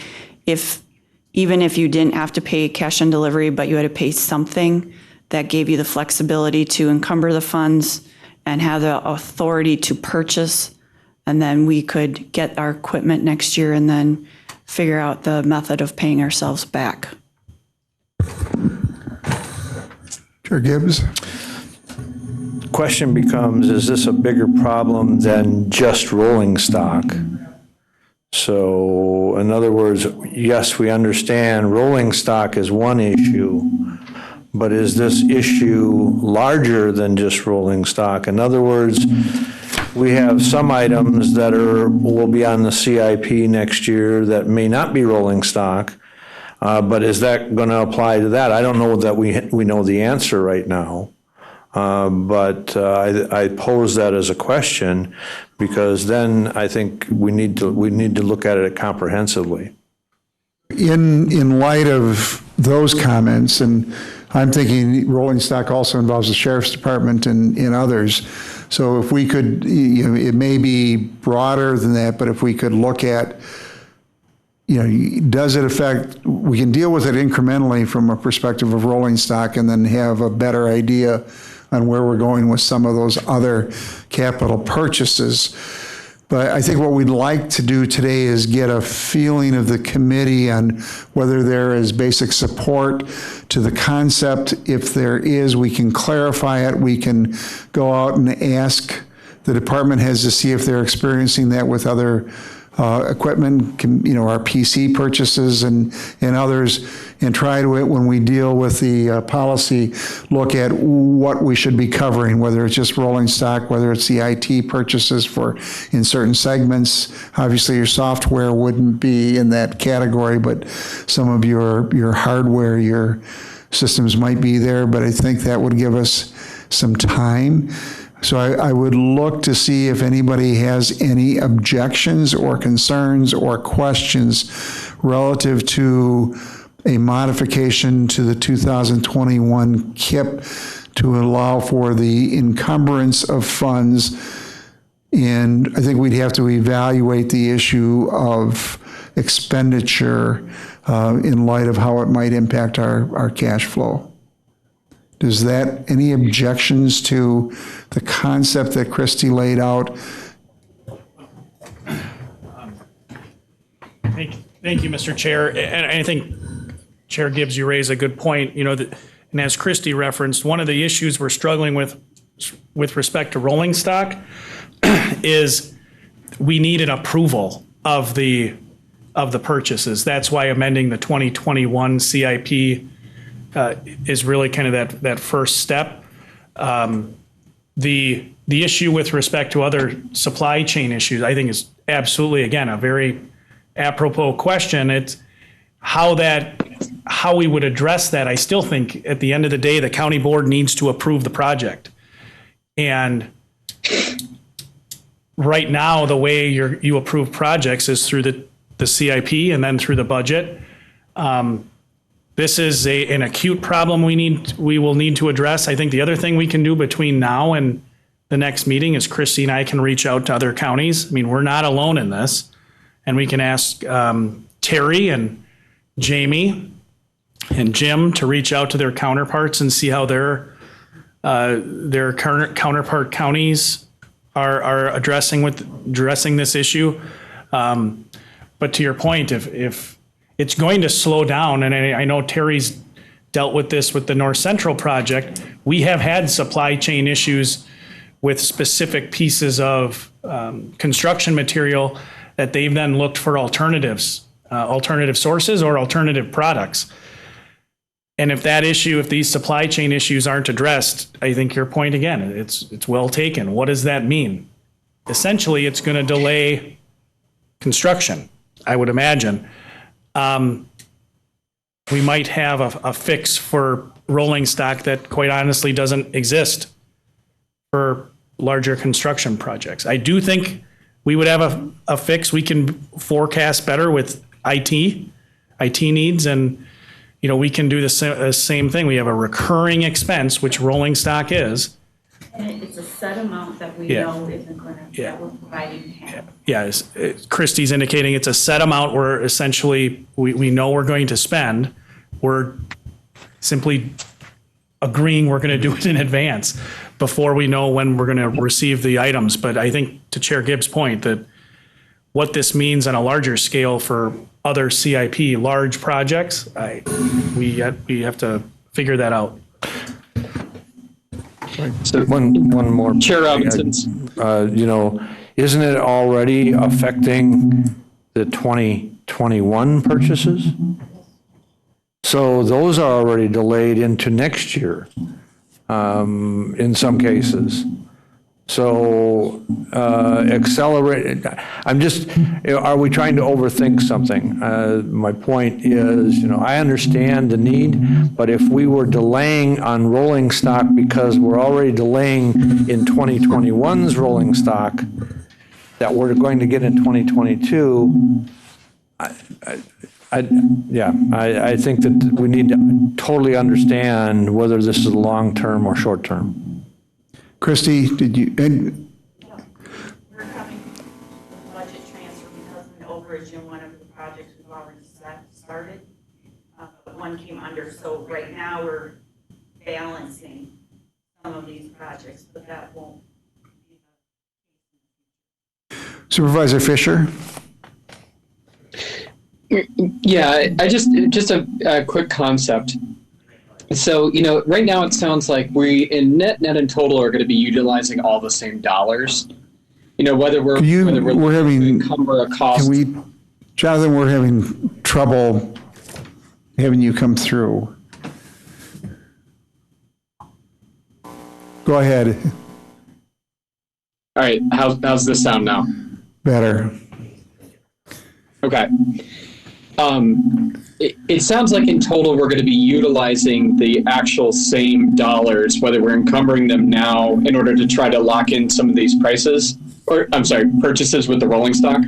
even if you didn't have to pay cash on delivery, but you had to pay something, that gave you the flexibility to encumber the funds and have the authority to purchase. And then we could get our equipment next year and then figure out the method of paying ourselves back. Chair Gibbs. Question becomes, is this a bigger problem than just rolling stock? So in other words, yes, we understand rolling stock is one issue, but is this issue larger than just rolling stock? In other words, we have some items that will be on the CIP next year that may not be rolling stock. But is that going to apply to that? I don't know that we know the answer right now. But I pose that as a question, because then I think we need to look at it comprehensively. In light of those comments, and I'm thinking rolling stock also involves the sheriff's department and others. So if we could, it may be broader than that, but if we could look at, does it affect, we can deal with it incrementally from a perspective of rolling stock and then have a better idea on where we're going with some of those other capital purchases. But I think what we'd like to do today is get a feeling of the committee on whether there is basic support to the concept. If there is, we can clarify it. We can go out and ask the department heads to see if they're experiencing that with other equipment, our PC purchases and others, and try to, when we deal with the policy, look at what we should be covering, whether it's just rolling stock, whether it's the IT purchases in certain segments. Obviously, your software wouldn't be in that category, but some of your hardware, your systems might be there, but I think that would give us some time. So I would look to see if anybody has any objections or concerns or questions relative to a modification to the 2021 KIP to allow for the encumbrance of funds. And I think we'd have to evaluate the issue of expenditure in light of how it might impact our cash flow. Does that, any objections to the concept that Christie laid out? Thank you, Mr. Chair. And I think Chair Gibbs, you raise a good point. And as Christie referenced, one of the issues we're struggling with respect to rolling stock is we need an approval of the purchases. That's why amending the 2021 CIP is really kind of that first step. The issue with respect to other supply chain issues, I think, is absolutely, again, a very apropos question. It's how we would address that. I still think at the end of the day, the county board needs to approve the project. And right now, the way you approve projects is through the CIP and then through the budget. this is an acute problem we will need to address. I think the other thing we can do between now and the next meeting is Christy and I can reach out to other counties. I mean, we're not alone in this. And we can ask Terry and Jamie and Jim to reach out to their counterparts and see how their current counterpart counties are addressing this issue. But to your point, if it's going to slow down, and I know Terry's dealt with this with the North Central project, we have had supply chain issues with specific pieces of construction material that they've then looked for alternatives, alternative sources or alternative products. And if these supply chain issues aren't addressed, I think your point again, it's well taken. What does that mean? Essentially, it's going to delay construction, I would imagine. We might have a fix for rolling stock that quite honestly doesn't exist for larger construction projects. I do think we would have a fix. We can forecast better with IT needs, and we can do the same thing. We have a recurring expense, which rolling stock is. And it's a set amount that we know isn't going to, that we're providing half. Yeah, Christie's indicating it's a set amount where essentially we know we're going to spend. We're simply agreeing we're going to do it in advance before we know when we're going to receive the items. But I think to Chair Gibbs' point that what this means on a larger scale for other CIP large projects, we have to figure that out. So one more. Chair Robinson. Isn't it already affecting the 2021 purchases? So those are already delayed into next year, in some cases. So accelerate. Are we trying to overthink something? My point is, I understand the need, but if we were delaying on rolling stock because we're already delaying in 2021's rolling stock that we're going to get in 2022, I think that we need to totally understand whether this is long-term or short-term. Christy, did you? We're coming with budget transfer because of an overage in one of the projects we've already started. But one came under, so right now we're balancing some of these projects, but that won't be Supervisor Fisher? Yeah, I just a quick concept. So, right now it sounds like we in net and total are going to be utilizing all the same dollars. Whether we're having encumber a cost. Jonathan, we're having trouble having you come through. Go ahead. All right, how's this sound now? Better. Okay. It sounds like in total we're going to be utilizing the actual same dollars, whether we're encumbering them now in order to try to lock in some of these purchases with the rolling stock.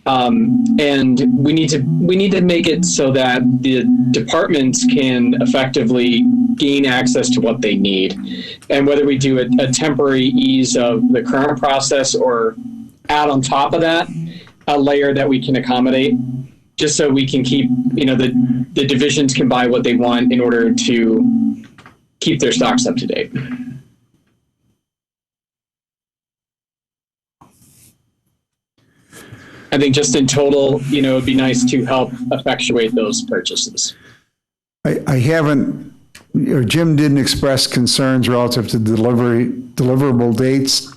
And we need to make it so that the departments can effectively gain access to what they need. And whether we do a temporary ease of the current process or add on top of that a layer that we can accommodate, just so we can keep, the divisions can buy what they want in order to keep their stocks up to date. I think just in total, it'd be nice to help effectuate those purchases. I haven't, Jim didn't express concerns relative to deliverable dates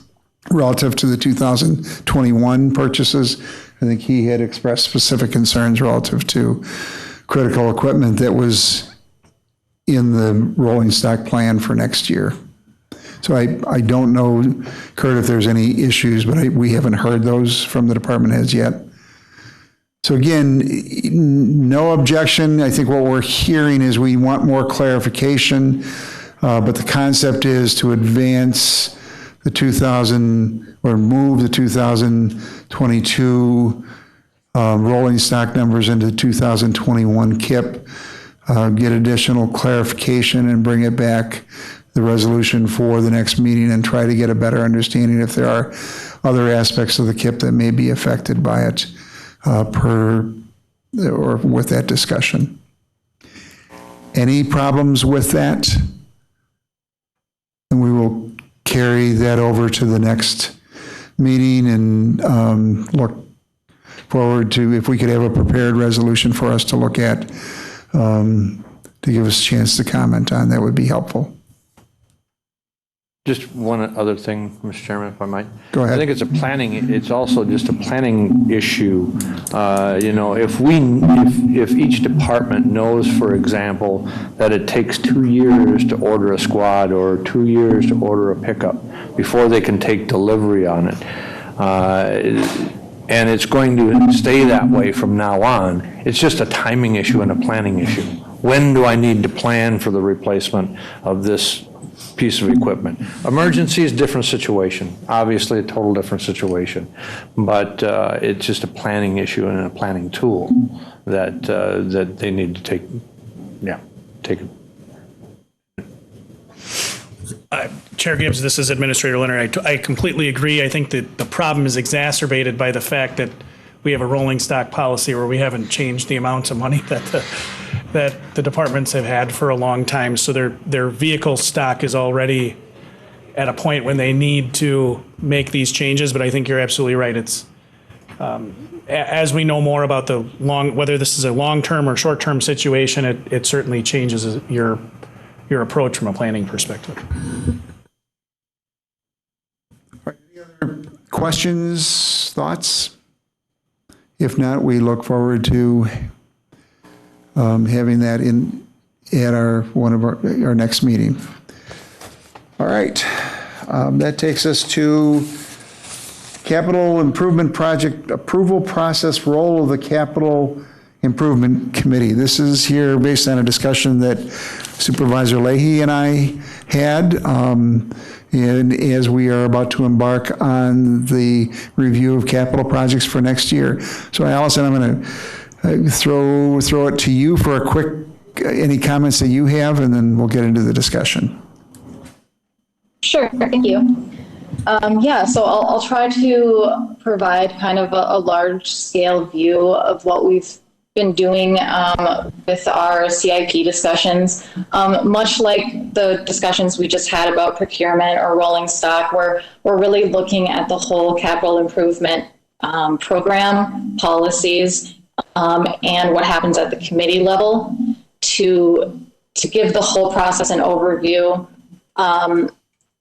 relative to the 2021 purchases. I think he had expressed specific concerns relative to critical equipment that was in the rolling stock plan for next year. So I don't know, Kurt, if there's any issues, but we haven't heard those from the department heads yet. So again, no objection. I think what we're hearing is we want more clarification, but the concept is to advance the move the 2022 rolling stock numbers into 2021 KIP get additional clarification and bring it back, the resolution for the next meeting, and try to get a better understanding if there are other aspects of the KIP that may be affected by it with that discussion. Any problems with that? And we will carry that over to the next meeting and look forward to, if we could have a prepared resolution for us to look at, to give us a chance to comment on, that would be helpful. Just one other thing, Mr. Chairman, if I might. Go ahead. I think it's also just a planning issue. If each department knows, for example, that it takes 2 years to order a squad or 2 years to order a pickup before they can take delivery on it, and it's going to stay that way from now on, it's just a timing issue and a planning issue. When do I need to plan for the replacement of this piece of equipment? Emergency is a different situation, obviously a total different situation, but it's just a planning issue and a planning tool that they need to take it. Chair Gibbs, this is Administrator Leonard. I completely agree. I think that the problem is exacerbated by the fact that we have a rolling stock policy where we haven't changed the amounts of money that the departments have had for a long time. So their vehicle stock is already at a point when they need to make these changes. But I think you're absolutely right. It's as we know more about whether this is a long-term or short-term situation, it certainly changes your approach from a planning perspective. Any other questions, thoughts? If not, we look forward to having that at our next meeting. All right, that takes us to Capital Improvement Project Approval Process, role of the Capital Improvement Committee. This is here based on a discussion that Supervisor Leahy and I had, and as we are about to embark on the review of capital projects for next year. So Allison, I'm going to throw it to you for a quick, any comments that you have, and then we'll get into the discussion. Sure, thank you. So I'll try to provide kind of a large scale view of what we've been doing with our CIP discussions. Much like the discussions we just had about procurement or rolling stock, we're really looking at the whole capital improvement program, policies, and what happens at the committee level to give the whole process an overview.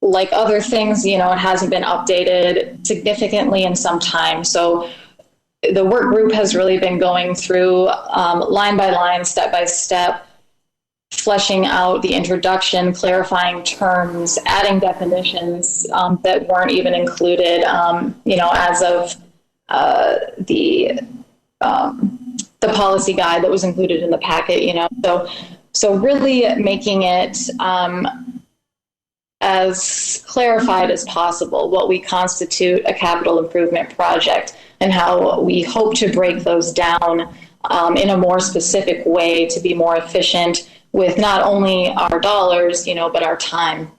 Like other things, it hasn't been updated significantly in some time. So the work group has really been going through line by line, step by step, fleshing out the introduction, clarifying terms, adding definitions that weren't even included, as of the policy guide that was included in the packet, So really making it as clarified as possible what we constitute a capital improvement project and how we hope to break those down in a more specific way to be more efficient with not only our dollars, but our time.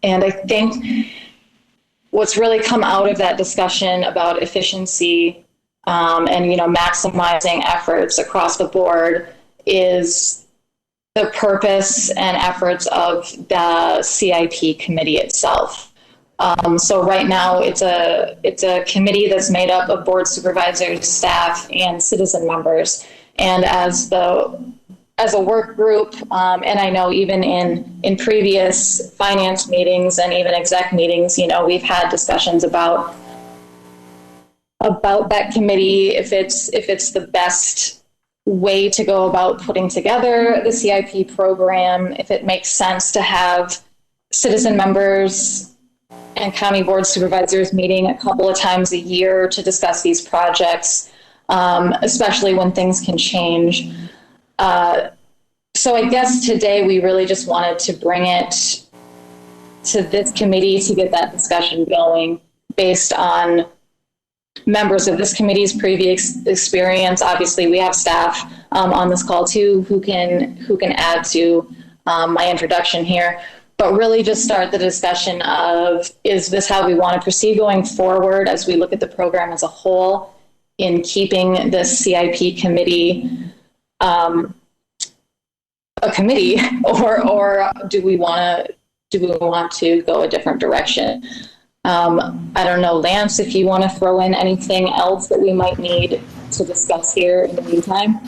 And I think what's really come out of that discussion about efficiency and, maximizing efforts across the board is the purpose and efforts of the CIP committee itself. So right now it's a committee that's made up of board supervisors, staff, and citizen members. And as a work group, and I know even in previous finance meetings and even exec meetings, we've had discussions about that committee, if it's the best way to go about putting together the CIP program, if it makes sense to have citizen members and county board supervisors meeting a couple of times a year to discuss these projects, especially when things can change. So I guess today we really just wanted to bring it to this committee to get that discussion going based on members of this committee's previous experience. Obviously, we have staff on this call too, who can add to my introduction here. But really just start the discussion of, is this how we want to proceed going forward as we look at the program as a whole, in keeping this CIP committee a committee, or do we want to go a different direction? I don't know, Lance, if you want to throw in anything else that we might need to discuss here in the meantime.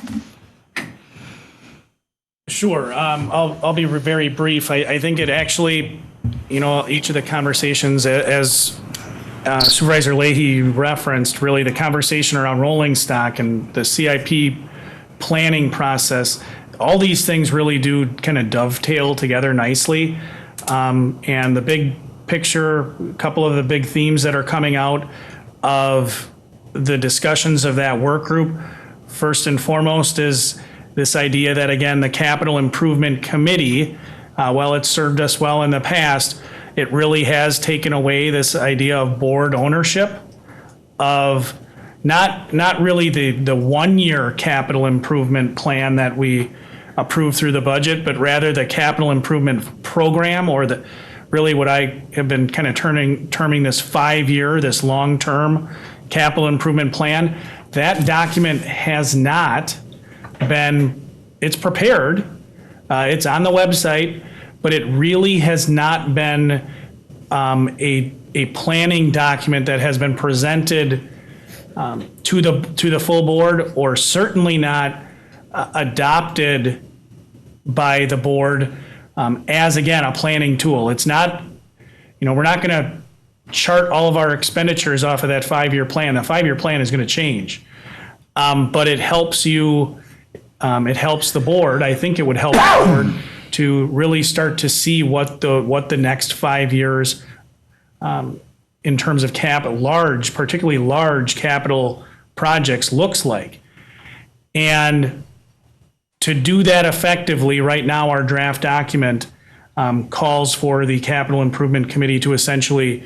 Sure. I'll be very brief. I think it actually, each of the conversations, as Supervisor Leahy referenced, really the conversation around rolling stock and the CIP planning process, all these things really do kind of dovetail together nicely. And the big picture, a couple of the big themes that are coming out of the discussions of that work group, first and foremost, is this idea that, again, the Capital Improvement Committee, while it's served us well in the past, it really has taken away this idea of board ownership, of not really the 1 year capital improvement plan that we approve through the budget, but rather the capital improvement program, or really what I have been kind of terming this 5 year, this long-term capital improvement plan. That document has not been, it's prepared, it's on the website, but it really has not been a planning document that has been presented to the full board, or certainly not adopted by the board as, again, a planning tool. It's not, we're not going to chart all of our expenditures off of that 5 year plan. The 5 year plan is going to change, but it helps you. It helps the board. I think it would help the board to really start to see what the next 5 years, in terms of particularly large capital projects, looks like. And to do that effectively, right now our draft document calls for the Capital Improvement Committee to essentially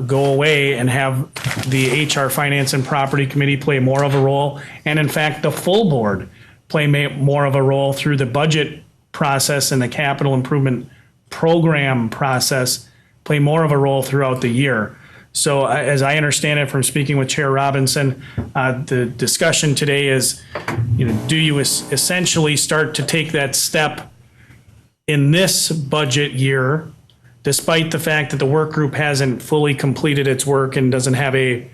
go away and have the HR, Finance, and Property Committee play more of a role, and in fact the full board play more of a role through the budget process and the capital improvement program process, play more of a role throughout the year. So as I understand it from speaking with Chair Robinson, the discussion today is, do you essentially start to take that step in this budget year, despite the fact that the work group hasn't fully completed its work and doesn't have a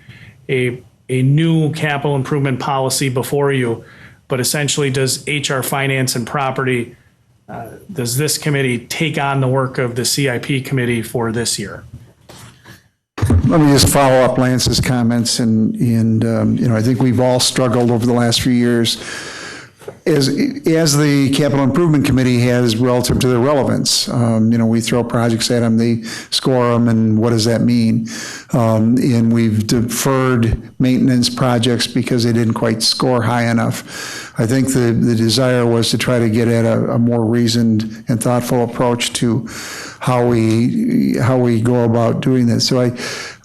new capital improvement policy before you, but essentially does HR, Finance, and Property, does this committee take on the work of the CIP committee for this year? Let me just follow up Lance's comments, and I think we've all struggled over the last few years as the Capital Improvement Committee has relative to their relevance. We throw projects at them, they score them, and what does that mean? And we've deferred maintenance projects because they didn't quite score high enough. I think the desire was to try to get at a more reasoned and thoughtful approach to how we go about doing this. So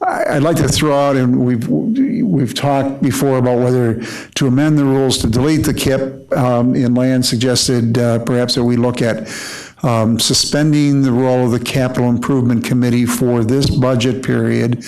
I'd like to throw out, and we've talked before about whether to amend the rules to delete the KIP, and Lance suggested perhaps that we look at suspending the role of the Capital Improvement Committee for this budget period,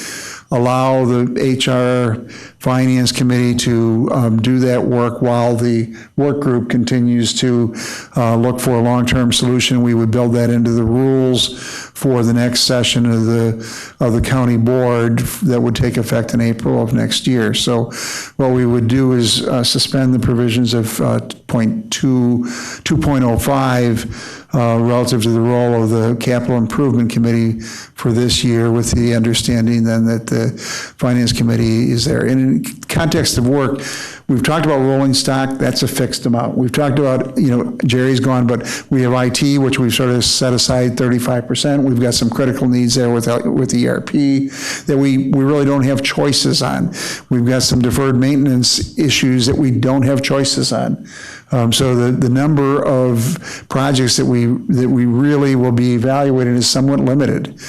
allow the HR Finance Committee to do that work while the work group continues to look for a long-term solution. We would build that into the rules for the next session of the county board that would take effect in April of next year. So what we would do is suspend the provisions of 2.05 relative to the role of the Capital Improvement Committee for this year, with the understanding then that the Finance Committee is there. And in context of work, we've talked about rolling stock, that's a fixed amount. We've talked about, Jerry's gone, but we have IT, which we've sort of set aside 35%. We've got some critical needs there with ERP that we really don't have choices on. We've got some deferred maintenance issues that we don't have choices on. So the number of projects that we really will be evaluating is somewhat limited.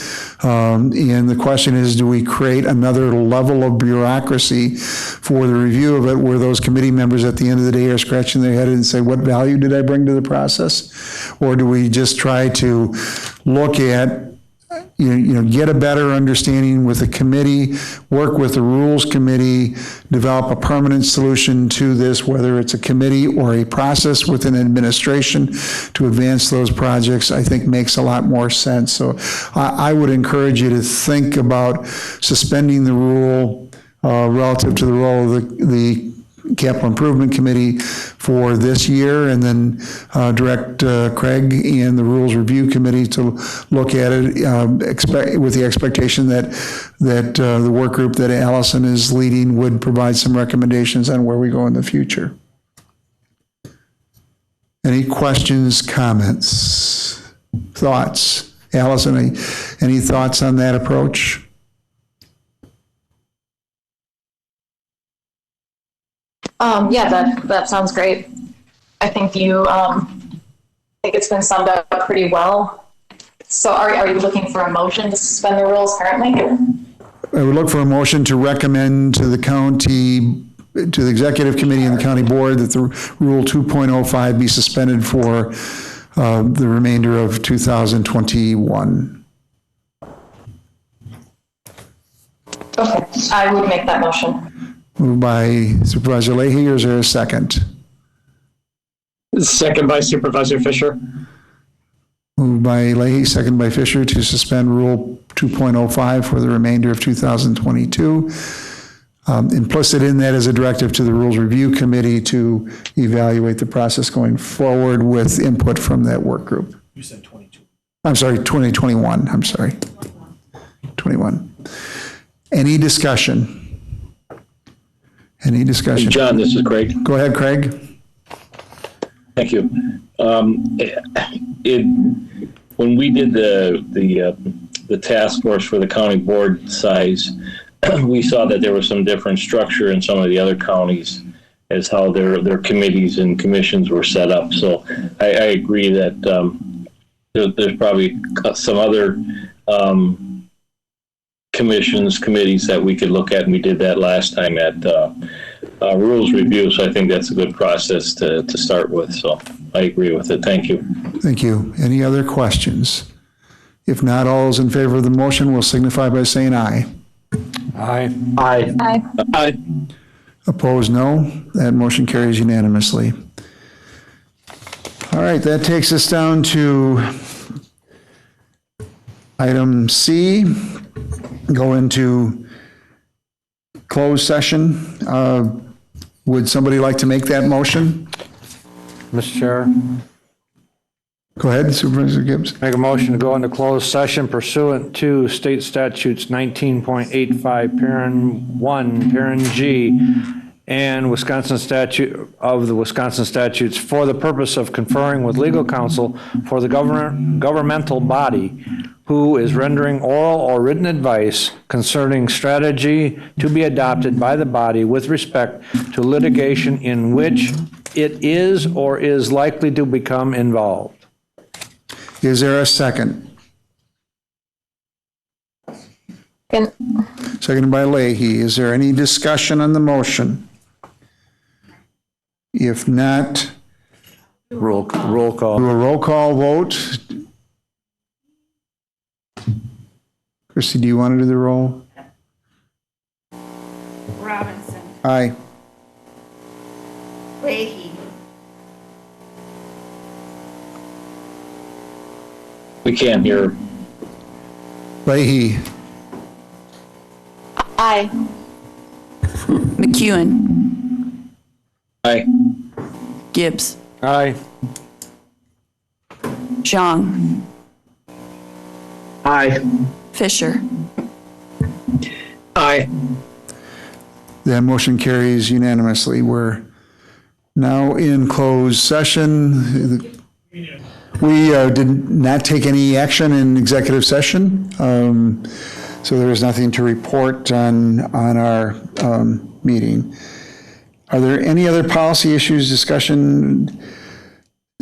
And the question is, do we create another level of bureaucracy for the review of it, where those committee members at the end of the day are scratching their head and say, what value did I bring to the process? Or do we just try to look at, get a better understanding with the committee, work with the rules committee, develop a permanent solution to this, whether it's a committee or a process within administration to advance those projects, I think makes a lot more sense. So I would encourage you to think about suspending the rule relative to the role of the Capital Improvement Committee for this year, and then direct Craig and the Rules Review Committee to look at it, with the expectation that the work group that Allison is leading would provide some recommendations on where we go in the future. Any questions, comments, thoughts? Allison, any thoughts on that approach? Yeah, that sounds great. I think it's been summed up pretty well. So are you looking for a motion to suspend the rules currently? I would look for a motion to recommend to the county, to the executive committee and the county board, that the rule 2.05 be suspended for the remainder of 2021. Okay, I would make that motion. Moved by Supervisor Leahy, or is there a second? Second by Supervisor Fisher. Moved by Leahy, second by Fisher, to suspend Rule 2.05 for the remainder of 2022. Implicit in that is a directive to the Rules Review Committee to evaluate the process going forward with input from that work group. You said 22. I'm sorry, 2021, I'm sorry. 21. Any discussion? Any discussion? John, this is Craig. Go ahead, Craig. Thank you. When we did the task force for the county board size, we saw that there was some different structure in some of the other counties as how their committees and commissions were set up. So I agree that there's probably some other committees that we could look at, and we did that last time at rules review. So I think that's a good process to start with. So I agree with it. Thank you. Thank you. Any other questions? If not, all those in favor of the motion will signify by saying aye. Aye. Aye. Aye. Aye. Opposed, no. That motion carries unanimously. All right, that takes us down to item C. Go into closed session. Would somebody like to make that motion? Mr. Chair, Go ahead, Supervisor Gibbs. make a motion to go into closed session pursuant to State Statutes 19.85, Parent 1, Parent G, and Wisconsin statute of the Wisconsin statutes for the purpose of conferring with legal counsel for the governmental body who is rendering oral or written advice concerning strategy to be adopted by the body with respect to litigation in which it is or is likely to become involved. Is there a second? Seconded by Leahy. Is there any discussion on the motion? If not, Roll call. do a roll call vote. Christie, do you want to do the roll? Robinson, Aye. Leahy, We can't hear. Leahy. Aye. McEwen, Aye. Gibbs, Aye. Zhang, Aye. Fisher. Aye. That motion carries unanimously. We're now in closed session. We did not take any action in executive session, so there is nothing to report on our meeting. Are there any other policy issues, discussion,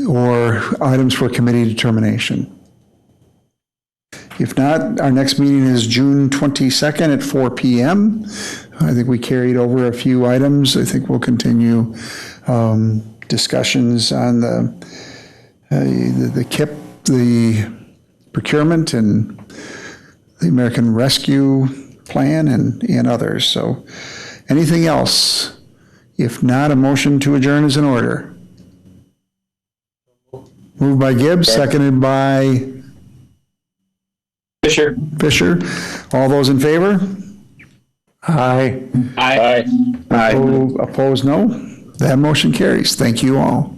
or items for committee determination? If not, our next meeting is June 22nd at 4 p.m. I think we carried over a few items. I think we'll continue discussions on the KIP, the procurement, and the American Rescue Plan, and others. So anything else? If not, a motion to adjourn is in order. Moved by Gibbs, seconded by Fisher. Fisher. All those in favor? Aye. Aye. Opposed, no. That motion carries. Thank you all.